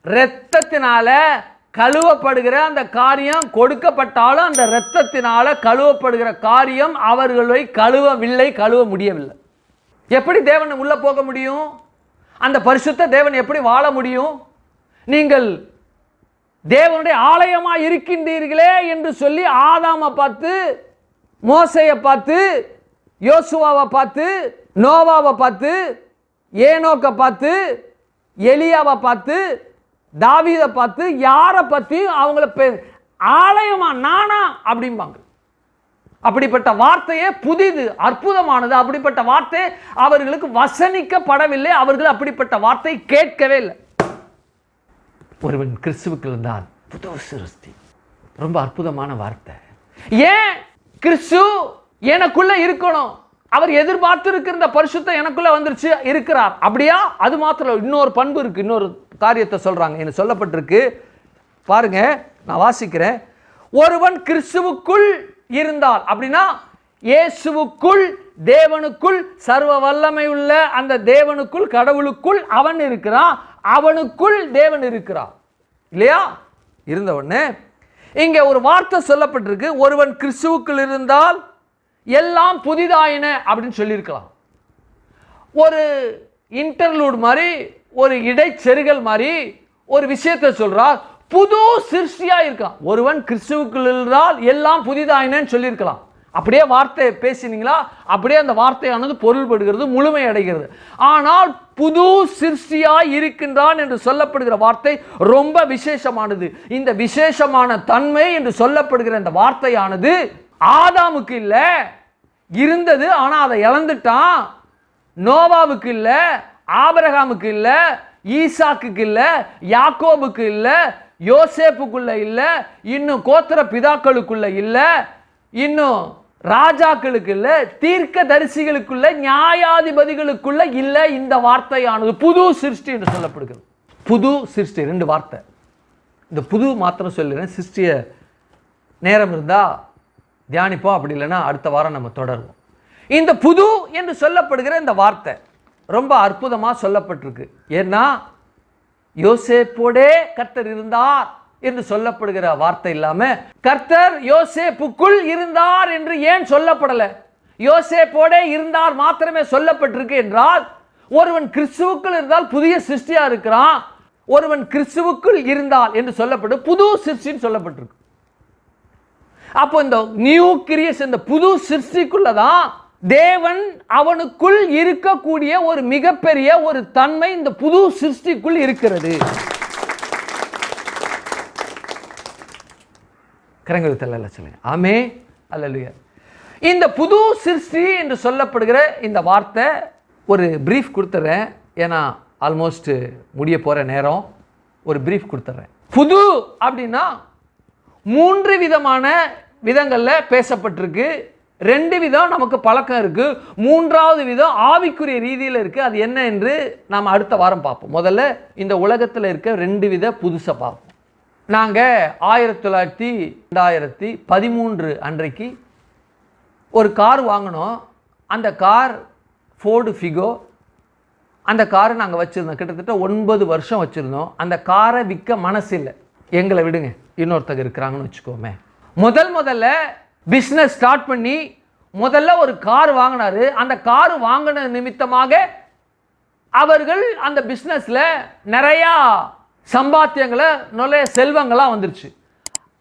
இரத்தத்தினால கழுவப்படுகிற அந்த காரியம் கொடுக்கப்பட்டாலும் அந்த இரத்தத்தினால கழுவப்படுகிற காரியம் அவர்களை கழுவ முடியவில்லை. எப்படி தேவன் உள்ள போக முடியும்? அந்த பரிசுத்த தேவன் எப்படி வாழ முடியும்? நீங்கள் தேவனுடைய ஆலயமாக இருக்கின்றீர்களே என்று சொல்லி ஆதாமை பார்த்து, மோசையை பார்த்து, யோசுவாவை பார்த்து, நோவாவை பார்த்து, ஏனோக்கை பார்த்து, எலியாவை பார்த்து, தாவீதை பார்த்து, யாரை பற்றி அவங்கள ஆலயமா நானா அப்படிம்பாங்க. அப்படிப்பட்ட வார்த்தையே புதிது, அற்புதமானது. அப்படிப்பட்ட வார்த்தை அவர்களுக்கு வசனிக்கப்படவில்லை. அவர்கள் அப்படிப்பட்ட வார்த்தை கேட்கவே இல்லை. ஒருவன் கிறிஸ்துவுக்கு இருந்தால் புது சிருஷ்டி. ரொம்ப அற்புதமான வார்த்தை. ஏன் கிறிஸ்து எனக்குள்ள இருக்கணும்? அவர் எதிர்பார்த்து இருக்கிற பரிசுத்தம் எனக்குள்ள வந்துருச்சு, இருக்கிறார். அப்படியா? அது மாத்திரம் இன்னொரு பண்பு இருக்கு. இன்னொரு காரியத்தை சொல்றாங்க. என்ன சொல்லப்பட்டிருக்கு பாருங்க, நான் வாசிக்கிறேன். ஒருவன் கிறிஸ்துவுக்குள் இருந்தால், அப்படின்னா இயேசுவுக்குள், தேவனுக்குள், சர்வ வல்லமை உள்ள அந்த தேவனுக்குள், கடவுளுக்குள் அவன் இருக்கிறான். அவனுக்குள் தேவன் இருக்கிறான் இல்லையா? இருந்த உடனே இங்க ஒரு வார்த்தை சொல்லப்பட்டிருக்கு. ஒருவன் கிறிஸ்துவுக்குள் இருந்தால் எல்லாம் புதிதாயின அப்படின்னு சொல்லியிருக்கலாம். ஒரு இன்டர்லூட் மாதிரி, ஒரு இடைச்செருகல் மாதிரி ஒரு விஷயத்தை சொல்றார். புது சிருஷ்டியா இருக்கான். ஒருவன் கிறிஸ்துவுக்குள் இருந்தால் எல்லாம் புதிதாயினன்னு சொல்லியிருக்கலாம். அப்படியே வார்த்தை பேசினீங்களா, அப்படியே அந்த வார்த்தையானது பொருள்படுகிறது, முழுமை அடைகிறது. ஆனால் புது சிருஷ்டியாய் இருக்கின்றான் என்று சொல்லப்படுகிற வார்த்தை ரொம்ப விசேஷமானது. இந்த விசேஷமான தன்மை என்று சொல்லப்படுகிற இந்த வார்த்தையானது ஆதாமுக்கு இல்லை, இருந்தது ஆனால் அதை இழந்துட்டான். நோவாவுக்கு இல்லை, ஆபிரகாமுக்கு இல்லை, ஈசாக்குக்கு இல்லை, யாக்கோபுக்கு இல்லை, யோசேப்புக்குள்ள இல்லை, இன்னும் கோத்திர பிதாக்களுக்குள்ள இல்லை, இன்னும் ராஜாக்களுக்கு இல்லை, தீர்க்க தரிசிகளுக்குள்ள, நியாயாதிபதிகளுக்குள்ள இல்லை. இந்த வார்த்தையானது புது சிருஷ்டி என்று சொல்லப்படுகிறது. புது சிருஷ்டி, ரெண்டு வார்த்தை. இந்த புது மாத்திரம் சொல்லுறேன். சிருஷ்டிய நேரம் இருந்தால் தியானிப்போம், அப்படி இல்லைன்னா அடுத்த வாரம் நம்ம தொடருவோம். இந்த புது என்று சொல்லப்படுகிற இந்த வார்த்தை ரொம்ப அற்புதமாக சொல்லப்பட்டிருக்கு. ஏன்னா யோசேப்போடே கர்த்தர் இருந்தார் என்று சொல்லப்படுகிற வார்த்தை இல்லாம கர்த்தர் யோசேப்புக்குள் இருந்தார் என்று ஏன் சொல்லப்படலை? யோசேப்போடே இருந்தார் மாத்திரமே சொல்லப்பட்டிருக்கு என்றால், ஒருவன் கிறிஸ்துவுக்குள் இருந்தால் புதிய சிருஷ்டியா இருக்கிறான். ஒருவன் கிறிஸ்துவுக்குள் இருந்தால் என்று சொல்லப்பட்டு புது சிருஷ்டின்னு சொல்லப்பட்டிருக்கு. அப்போ இந்த நியூ கிரியேஷன், இந்த புது சிருஷ்டிக்குள்ளதான் தேவன் அவனுக்குள் இருக்கக்கூடிய ஒரு மிகப்பெரிய ஒரு தன்மை இந்த புது சிருஷ்டிக்குள் இருக்கிறது. கரங்களை தள்ளல சொல்லுங்க. ஆமே, அல்லேலூயா. இந்த புது சிருஷ்டி என்று சொல்லப்படுகிற இந்த வார்த்தை ஒரு பிரீஃப் கொடுத்துறேன். ஏன்னா ஆல்மோஸ்ட் முடிய போகிற நேரம். ஒரு பிரீஃப் கொடுத்துட்றேன். புது அப்படின்னா 3 விதமான விதங்களில் பேசப்பட்டிருக்கு. 2 விதம் நமக்கு பழக்கம் இருக்குது. 3வது விதம் ஆவிக்குரிய ரீதியில் இருக்குது. அது என்ன என்று நாம் அடுத்த வாரம் பார்ப்போம். முதல்ல இந்த உலகத்தில் இருக்க 2 வித புதுசை பார்ப்போம். நாங்கள் 2013 அன்றைக்கு ஒரு கார் வாங்கினோம். அந்த கார் ஃபோர்டு ஃபிகோ. அந்த காரை நாங்கள் வச்சுருந்தோம். கிட்டத்தட்ட 9 வருஷம் வச்சுருந்தோம். அந்த காரை விற்க மனசு இல்லை. எங்களை விடுங்க, இன்னொருத்தங்க இருக்கிறாங்கன்னு வச்சுக்கோமே. முதல்ல பிஸ்னஸ் ஸ்டார்ட் பண்ணி முதல்ல ஒரு கார் வாங்கினாரு. அந்த கார் வாங்கின நிமித்தமாக அவர்கள் அந்த பிஸ்னஸில் நிறையா சம்பாத்தியங்களை, நிறைய செல்வங்களாம் வந்துருச்சு.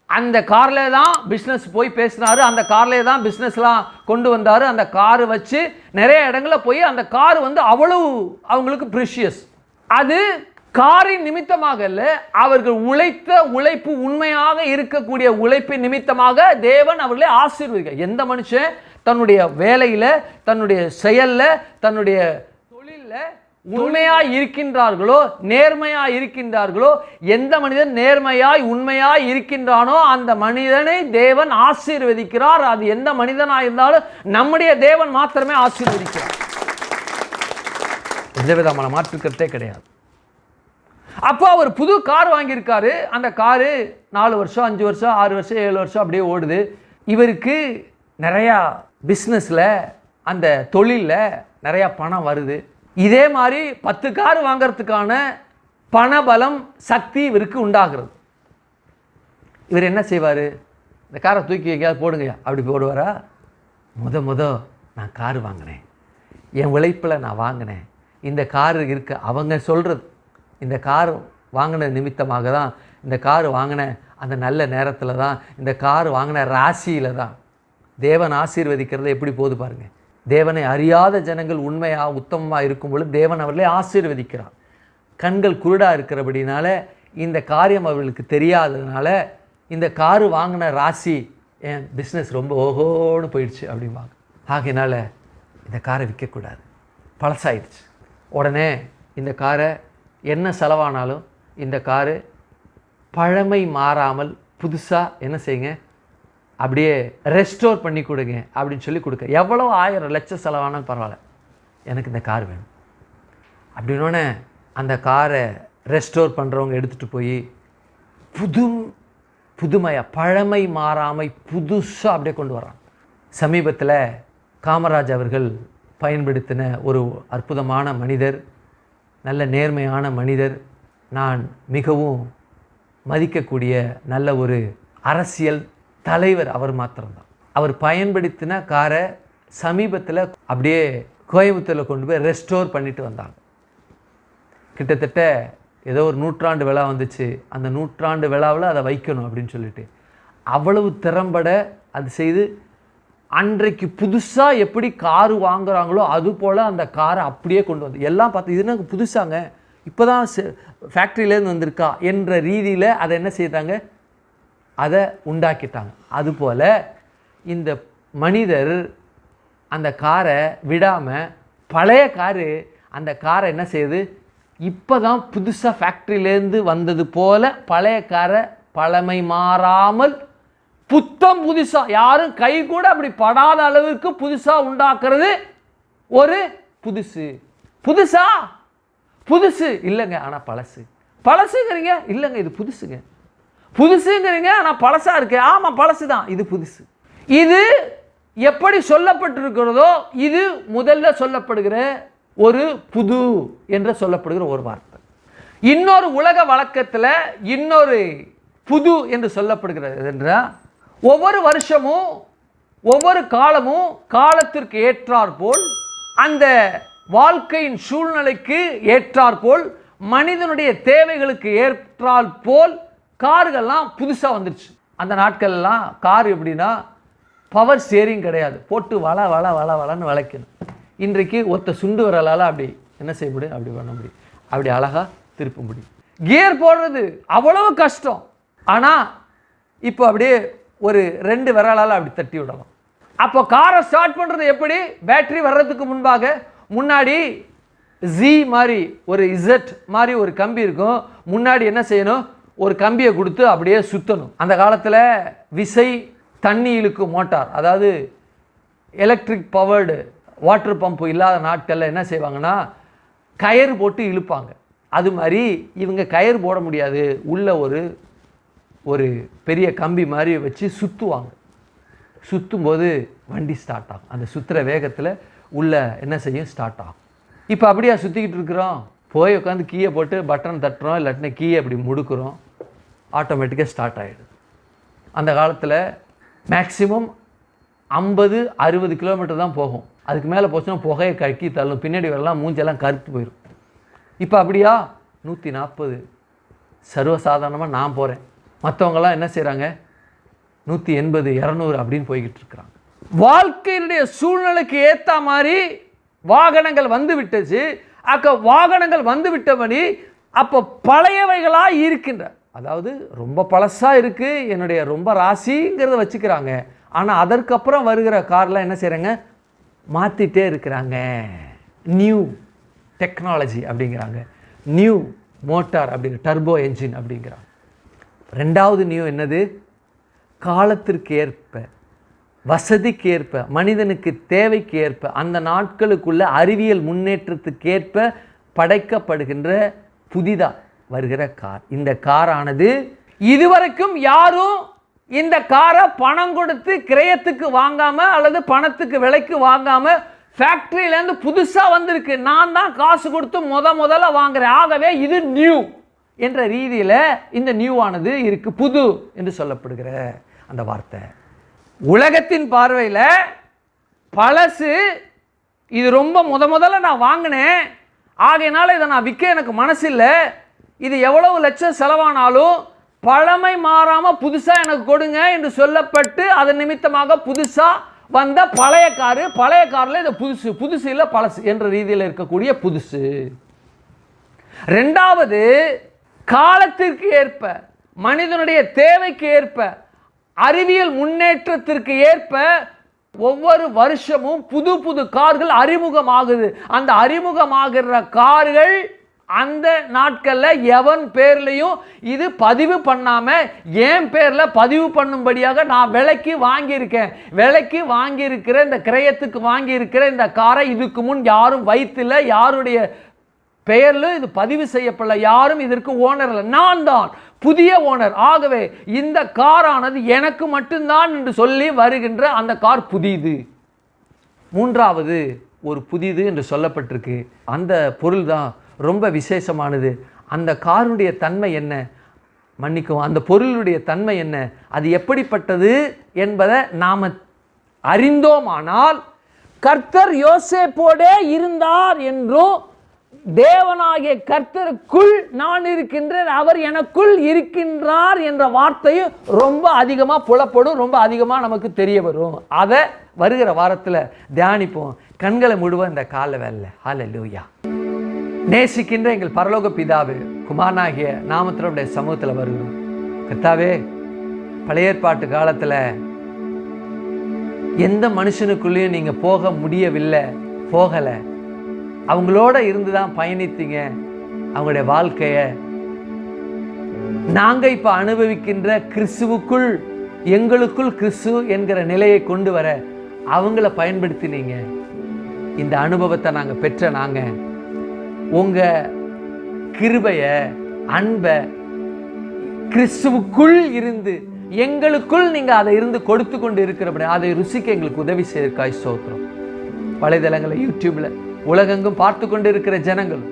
அந்த காரில் தான் பிஸ்னஸ் போய் பேசினார். அந்த காரில் தான் பிஸ்னஸ்லாம் கொண்டு வந்தார். அந்த காரு வச்சு நிறைய இடங்களில் போய் அந்த கார் வந்து அவ்வளவு அவங்களுக்கு ப்ரிஷியஸ். அது காரின் நிமித்தமாக அல்ல, அவர்கள் உழைத்த உழைப்பு உண்மையாக இருக்கக்கூடிய உழைப்பின் நிமித்தமாக தேவன் அவர்களை ஆசீர்வதிக்க. எந்த மனுஷன் தன்னுடைய வேலையில, தன்னுடைய செயல்ல, தன்னுடைய தொழில்ல உண்மையாய் இருக்கின்றார்களோ, நேர்மையாய் இருக்கின்றார்களோ, எந்த மனிதன் நேர்மையாய் உண்மையாய் இருக்கின்றானோ அந்த மனிதனை தேவன் ஆசீர்வதிக்கிறார். அது எந்த மனிதனாக இருந்தாலும் நம்முடைய தேவன் மாத்திரமே ஆசீர்வதிக்கிறார். எந்த விதமான மாற்றுக்கருத்தே கிடையாது. அப்போ அவர் புது கார் வாங்கியிருக்காரு. அந்த காரு 4 வருஷம் 5 வருஷம் 6 வருஷம் 7 வருஷம் அப்படியே ஓடுது. இவருக்கு நிறையா பிஸ்னஸில், அந்த தொழிலில் நிறையா பணம் வருது. இதே மாதிரி 10 கார் வாங்கிறதுக்கான பணபலம், சக்தி இவருக்கு உண்டாகிறது. இவர் என்ன செய்வார்? இந்த காரை தூக்கி எங்கேயாவது போடுங்க அப்படி போடுவாரா? முத நான் கார் வாங்கினேன், என் உழைப்பில் நான் வாங்கினேன், இந்த கார் இருக்க அவங்க சொல்கிறது, இந்த கார் வாங்கின நிமித்தமாக தான், இந்த கார் வாங்கின அந்த நல்ல நேரத்தில் தான், இந்த கார் வாங்கின ராசியில் தான் தேவன் ஆசீர்வதிக்கிறத எப்படி போது பாருங்கள். தேவனை அறியாத ஜனங்கள் உண்மையாக உத்தமமாக இருக்கும் பொழுது தேவன் அவர்களை ஆசீர்வதிக்கிறார். கண்கள் குருடாக இருக்கிறபடினால, இந்த காரியம் அவர்களுக்கு தெரியாததுனால, இந்த காரு வாங்கின ராசி என் பிஸ்னஸ் ரொம்ப ஓஹோன்னு போயிடுச்சு அப்படிம்பாங்க. ஆகையினால இந்த காரை விற்கக்கூடாது, பழசாயிடுச்சு. உடனே இந்த காரை என்ன செலவானாலும் இந்த காரு பழமை மாறாமல் புதுசாக என்ன செய்யுங்க, அப்படியே ரெஸ்டோர் பண்ணி கொடுங்க அப்படின்னு சொல்லி கொடுக்க. எவ்வளோ 1000 லட்சம் செலவானாலும் பரவாயில்ல, எனக்கு இந்த கார் வேணும் அப்படின்னோடனே அந்த காரை ரெஸ்டோர் பண்ணுறவங்க எடுத்துகிட்டு போய் புதுமையாக, பழமை மாறாமல் புதுசாக அப்படியே கொண்டு வராங்க. சமீபத்தில் காமராஜ் அவர்கள் பயன்படுத்தின ஒரு அற்புதமான மனிதர், நல்ல நேர்மையான மனிதர், நான் மிகவும் மதிக்கக்கூடிய நல்ல ஒரு அரசியல் தலைவர் அவர் மாத்திரம்தான். அவர் பயன்படுத்தின காரை சமீபத்தில் அப்படியே கோயம்புத்தூரில் கொண்டு போய் ரெஸ்டோர் பண்ணிட்டு வந்தாங்க. கிட்டத்தட்ட ஏதோ ஒரு 100ஆண்டு விழா வந்துச்சு. அந்த 100ஆண்டு விழாவில் அதை வைக்கணும் அப்படின்னு சொல்லிட்டு அவ்வளவு திறம்பட அது செய்து, அன்றைக்கு புதுசாக எப்படி காரு வாங்குறாங்களோ அது போல் அந்த காரை அப்படியே கொண்டு வந்து எல்லாம் பார்த்து, இது எனக்கு புதுசாங்க, இப்போ தான் ஃபேக்ட்ரியிலேருந்து வந்திருக்கா என்ற ரீதியில் அதை என்ன செய்தாங்க, அதை உண்டாக்கிட்டாங்க. அதுபோல் இந்த மனிதர் அந்த காரை விடாமல், பழைய காரு அந்த காரை என்ன செய்யுது, இப்போ தான் புதுசாக ஃபேக்ட்ரியிலேருந்து வந்தது போல் பழைய காரை பழமை மாறாமல் புத்தம் புதுசாக, யாரும் கை கூட அப்படி படாத அளவுக்கு புதுசாக உண்டாக்குறது. ஒரு புதுசு இல்லைங்க, ஆனால் பழசுங்கிறீங்க, இல்லைங்க இது புதுசுங்கிறீங்க, ஆனால் பழசாக இருக்கு. ஆமாம் பழசு தான், இது புதுசு. இது எப்படி சொல்லப்பட்டிருக்கிறதோ, இது முதல்ல சொல்லப்படுகிற ஒரு புது என்று சொல்லப்படுகிற ஒரு வார்த்தை. இன்னொரு உலக வழக்கத்தில் இன்னொரு புது என்று சொல்லப்படுகிறது என்றால், ஒவ்வொரு வருஷமும் ஒவ்வொரு காலமும் காலத்திற்கு ஏற்றாற்போல், அந்த வாழ்க்கையின் சூழ்நிலைக்கு ஏற்றாற்போல், மனிதனுடைய தேவைகளுக்கு ஏற்றாற்போல் கார்கள்லாம் புதுசாக வந்துடுச்சு. அந்த நாட்கள்லாம் கார் எப்படின்னா பவர் ஸ்டேரிங் கிடையாது, போட்டு வளன்னு வளைக்கணும். இன்றைக்கு ஒத்த சுண்டு வரலால் அப்படி என்ன செய்ய முடியும், அப்படி பண்ண முடியும், அப்படி அழகாக திருப்ப முடியும். கியர் போடுறது அவ்வளவு கஷ்டம். ஆனால் இப்போ அப்படியே ஒரு 2 விரலால் அப்படி தட்டி விடலாம். அப்போ காரை ஸ்டார்ட் பண்ணுறது எப்படி, பேட்டரி வர்றதுக்கு முன்னாடி ஜி மாதிரி ஒரு இசட் மாதிரி ஒரு கம்பி இருக்கும். முன்னாடி என்ன செய்யணும், ஒரு கம்பியை கொடுத்து அப்படியே சுற்றணும். அந்த காலத்தில் விசை தண்ணி இழுக்கும் மோட்டார், அதாவது எலக்ட்ரிக் பவர்டு வாட்டர் பம்ப் இல்லாத நாட்களில் என்ன செய்வாங்கன்னா கயிறு போட்டு இழுப்பாங்க. அது மாதிரி இவங்க கயிறு போட முடியாது, உள்ள ஒரு பெரிய கம்பி மாதிரி வச்சு சுற்றுவாங்க. சுற்றும்போது வண்டி ஸ்டார்ட் ஆகும். அந்த சுற்றுற வேகத்தில் உள்ள என்ன செய்யும், ஸ்டார்ட் ஆகும். இப்போ அப்படியே சுற்றிக்கிட்டு இருக்கிறோம், போய் உட்காந்து கீயை போட்டு பட்டன் தட்டுறோம், இல்லாட்டினா கீயை அப்படி முடுக்குறோம், ஆட்டோமேட்டிக்காக ஸ்டார்ட் ஆகிடுது. அந்த காலத்தில் மேக்ஸிமம் 50-60 கிலோமீட்டர் தான் போகும். அதுக்கு மேலே போச்சுன்னா புகையை கக்கி தள்ளும், பின்னாடி வரலாம் மூஞ்செல்லாம் கருத்து போயிடும். இப்போ அப்படியா 140 சர்வசாதாரணமாக நான் போகிறேன். மற்றவங்களாம் என்ன செய்கிறாங்க 180-200 அப்படின்னு போய்கிட்டு இருக்கிறாங்க. வாழ்க்கையினுடைய சூழ்நிலைக்கு ஏற்ற மாதிரி வாகனங்கள் வந்து விட்டுச்சு. வாகனங்கள் வந்து விட்டபடி அப்போ பழையவைகளாக இருக்கின்ற, அதாவது ரொம்ப பழசாக இருக்குது, என்னுடைய ரொம்ப ராசிங்கிறத வச்சுக்கிறாங்க. ஆனால் அதற்கப்புறம் வருகிற கார்லாம் என்ன செய்கிறாங்க, மாற்றிட்டே இருக்கிறாங்க. நியூ டெக்னாலஜி அப்படிங்கிறாங்க, நியூ மோட்டார் அப்படிங்கிற டர்போ என்ஜின் அப்படிங்கிறாங்க. ரெண்டாவது நியூ என்னது, காலத்திற்கு ஏற்ப, வசதிக்கு ஏற்ப, மனிதனுக்கு தேவைக்கு ஏற்ப, அந்த நாட்களுக்குள்ள அறிவியல் முன்னேற்றத்துக்கு ஏற்ப படைக்கப்படுகின்ற புதிதாக வருகிற கார். இந்த காரானது இதுவரைக்கும் யாரும் இந்த காரை பணம் கொடுத்து கிரயத்துக்கு வாங்காமல் அல்லது பணத்துக்கு விலைக்கு வாங்காமல் ஃபேக்ட்ரியிலேருந்து புதுசாக வந்திருக்கு, நான் தான் காசு கொடுத்து முதல்ல வாங்குறேன், ஆகவே இது நியூ என்ற ரீதியில் இந்த நியூவானது இருக்குது, புது என்று சொல்லப்படுகிற அந்த வார்த்தை. உலகத்தின் பார்வையில் பழசு, இது ரொம்ப முதல்ல நான் வாங்கினேன், ஆகையினால இதை நான் விற்க எனக்கு மனசு இல்லை, இது எவ்வளவு லட்சம் செலவானாலும் பழமை மாறாமல் புதுசாக எனக்கு கொடுங்க என்று சொல்லப்பட்டு அதன் நிமித்தமாக புதுசாக வந்த பழைய காரில் இது புதுசு இல்லை பழசு என்ற ரீதியில் இருக்கக்கூடிய புதுசு. ரெண்டாவது, காலத்திற்கு ஏற்ப, மனிதனுடைய தேவைக்கு ஏற்ப, அறிவியல் முன்னேற்றத்திற்கு ஏற்ப ஒவ்வொரு வருஷமும் புது கார்கள் அறிமுகமாகுது. அந்த அறிமுகமாகிற கார்கள் அந்த நாட்களில் எவன் பேர்லையும் இது பதிவு பண்ணாமல் என் பேரில் பதிவு பண்ணும்படியாக நான் விலைக்கு வாங்கியிருக்கிற இந்த கிரயத்துக்கு வாங்கியிருக்கிற இந்த காரை இதுக்கு முன் யாரும் வைத்தில்லை, யாருடைய பெயரில் இது பதிவு செய்யப்படல, யாரும் இதற்கு ஓனர் இல்லை, நான் தான் புதிய ஓனர், ஆகவே இந்த காரானது எனக்கு மட்டும்தான் என்று சொல்லி வருகின்ற அந்த கார் புதிது. மூன்றாவது ஒரு புதிது என்று சொல்லப்பட்டிருக்கு, அந்த பொருள் தான் ரொம்ப விசேஷமானது. அந்த காருடைய தன்மை என்ன, மன்னிக்கவும், அந்த பொருளுடைய தன்மை என்ன, அது எப்படிப்பட்டது என்பதை நாம் அறிந்தோமானால், கர்த்தர் யோசேப்போடே இருந்தார் என்றும் தேவனாகிய கர்த்தருக்குள் நான் இருக்கின்றேன், அவர் எனக்குள் இருக்கின்றார் என்ற வார்த்தையும் ரொம்ப அதிகமாக புலப்படும், ரொம்ப அதிகமாக நமக்கு தெரிய வரும். அதை வருகிற வாரத்தில் தியானிப்போம். கண்களை மூடுவோம் இந்த கால வேலை. ஹல்லேலூயா. நேசிக்கின்ற எங்கள் பரலோக பிதாவே, குமாரனாகிய நாமத்தினுடைய சமூகத்தில் வருகிறோம். கர்த்தாவே, பழைய ஏற்பாட்டு காலத்தில் எந்த மனுஷனுக்குள்ளேயும் நீங்கள் போக முடியவில்லை, போகலை, அவங்களோட இருந்து தான் பயணித்தீங்க அவங்களுடைய வாழ்க்கையை. நாங்கள் இப்போ அனுபவிக்கின்ற கிறிஸ்துவுக்குள், எங்களுக்குள் கிறிஸ்து என்கிற நிலையை கொண்டு வர அவங்கள பயன்படுத்தினீங்க. இந்த அனுபவத்தை நாங்கள் பெற்ற நாங்கள் உங்கள் கிருபையை, அன்பை கிறிஸ்துவுக்குள் இருந்து எங்களுக்குள் நீங்கள் அதை இருந்து கொடுத்து கொண்டு இருக்கிறபடி அதை ருசிக்க எங்களுக்கு உதவி செய்திருக்காய். ஸ்தோத்திரம். வலைதளங்களை, யூடியூப்ல உலகெங்கும் பார்த்து கொண்டு இருக்கிற ஜனங்கள்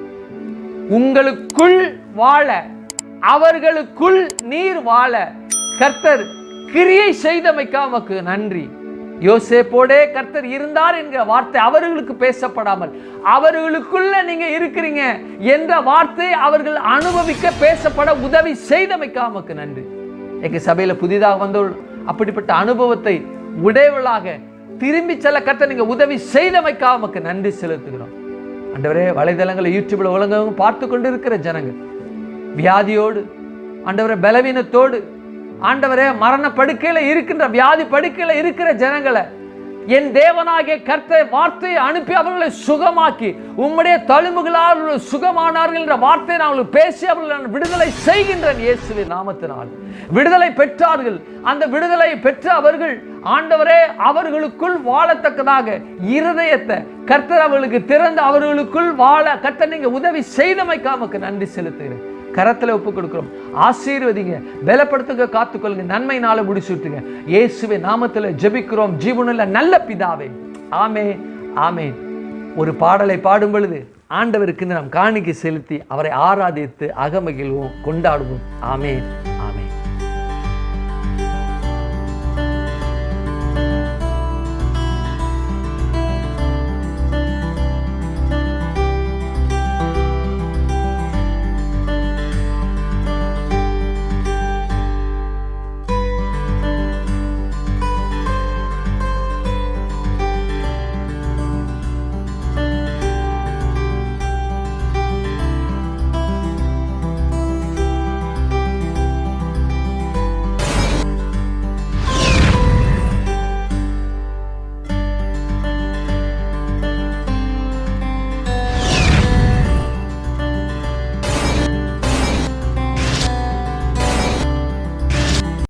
உங்களுக்குள் வாழ, அவர்களுக்குள் நீர் வாழ கர்த்தர் கிரியை செய்தமைக்காமக்கு நன்றி. யோசேப்போடே கர்த்தர் இருந்தார் என்கிற வார்த்தை அவர்களுக்கு பேசப்படாமல் அவர்களுக்குள்ள நீங்க இருக்கிறீங்க என்ற வார்த்தை அவர்கள் அனுபவிக்க பேசப்பட உதவி செய்தமைக்காமக்கு நன்றி. எங்க சபையில புதிதாக வந்தவர்கள் அப்படிப்பட்ட அனுபவத்தை உடையவளாக திரும்பி செல்ல கர்த்தர் நீங்க உதவி செய்தமைக்காமக்கு நன்றி செலுத்துகிறோம். ஆண்டவரே, வலைதளங்களை, யூடியூப்ல உலகம் பார்த்து கொண்டு இருக்கிற ஜனங்கள் வியாதியோடு, ஆண்டவரே பலவீனத்தோடு, ஆண்டவரே மரண படுக்கையில் இருக்கின்ற, வியாதி படுக்கையில் இருக்கிற ஜனங்களை என் தேவனாகிய கர்த்தர் வார்த்தையை அனுப்பி அவர்களை சுகமாக்கி உம்முடைய தழும்புகளால் சுகமானார்கள் என்ற வார்த்தையை நான் பேசி அவர்கள் விடுதலை செய்கின்றேன். இயேசுவின் நாமத்தினால் விடுதலை பெற்றார்கள். அந்த விடுதலை பெற்ற அவர்கள் ஆண்டவரே அவர்களுக்குள் வாழத்தக்கதாக இருதயத்தை கர்த்தர் அவர்களுக்கு திறந்து அவர்களுக்குள் வாழ கர்த்தர் நீங்க உதவி செய்தமைக்காமக்கு நன்றி செலுத்துகிறேன். கரத்தில் ஒப்புக் கொடுக்கிறோம். ஆசீர்வதிங்க, பலப்படுத்துங்க, காத்துக்கொள்ளுங்க, நன்மை நாளை முடிச்சுட்டுங்க. இயேசுவின் நாமத்தில் ஜெபிக்கிறோம் ஜீவனுள்ள நல்ல பிதாவே. ஆமென், ஆமென். ஒரு பாடலை பாடும் பொழுது ஆண்டவருக்கு நாம் காணிக்கை செலுத்தி அவரை ஆராதித்து அகமகிழ்வோம், கொண்டாடுவோம். ஆமென்.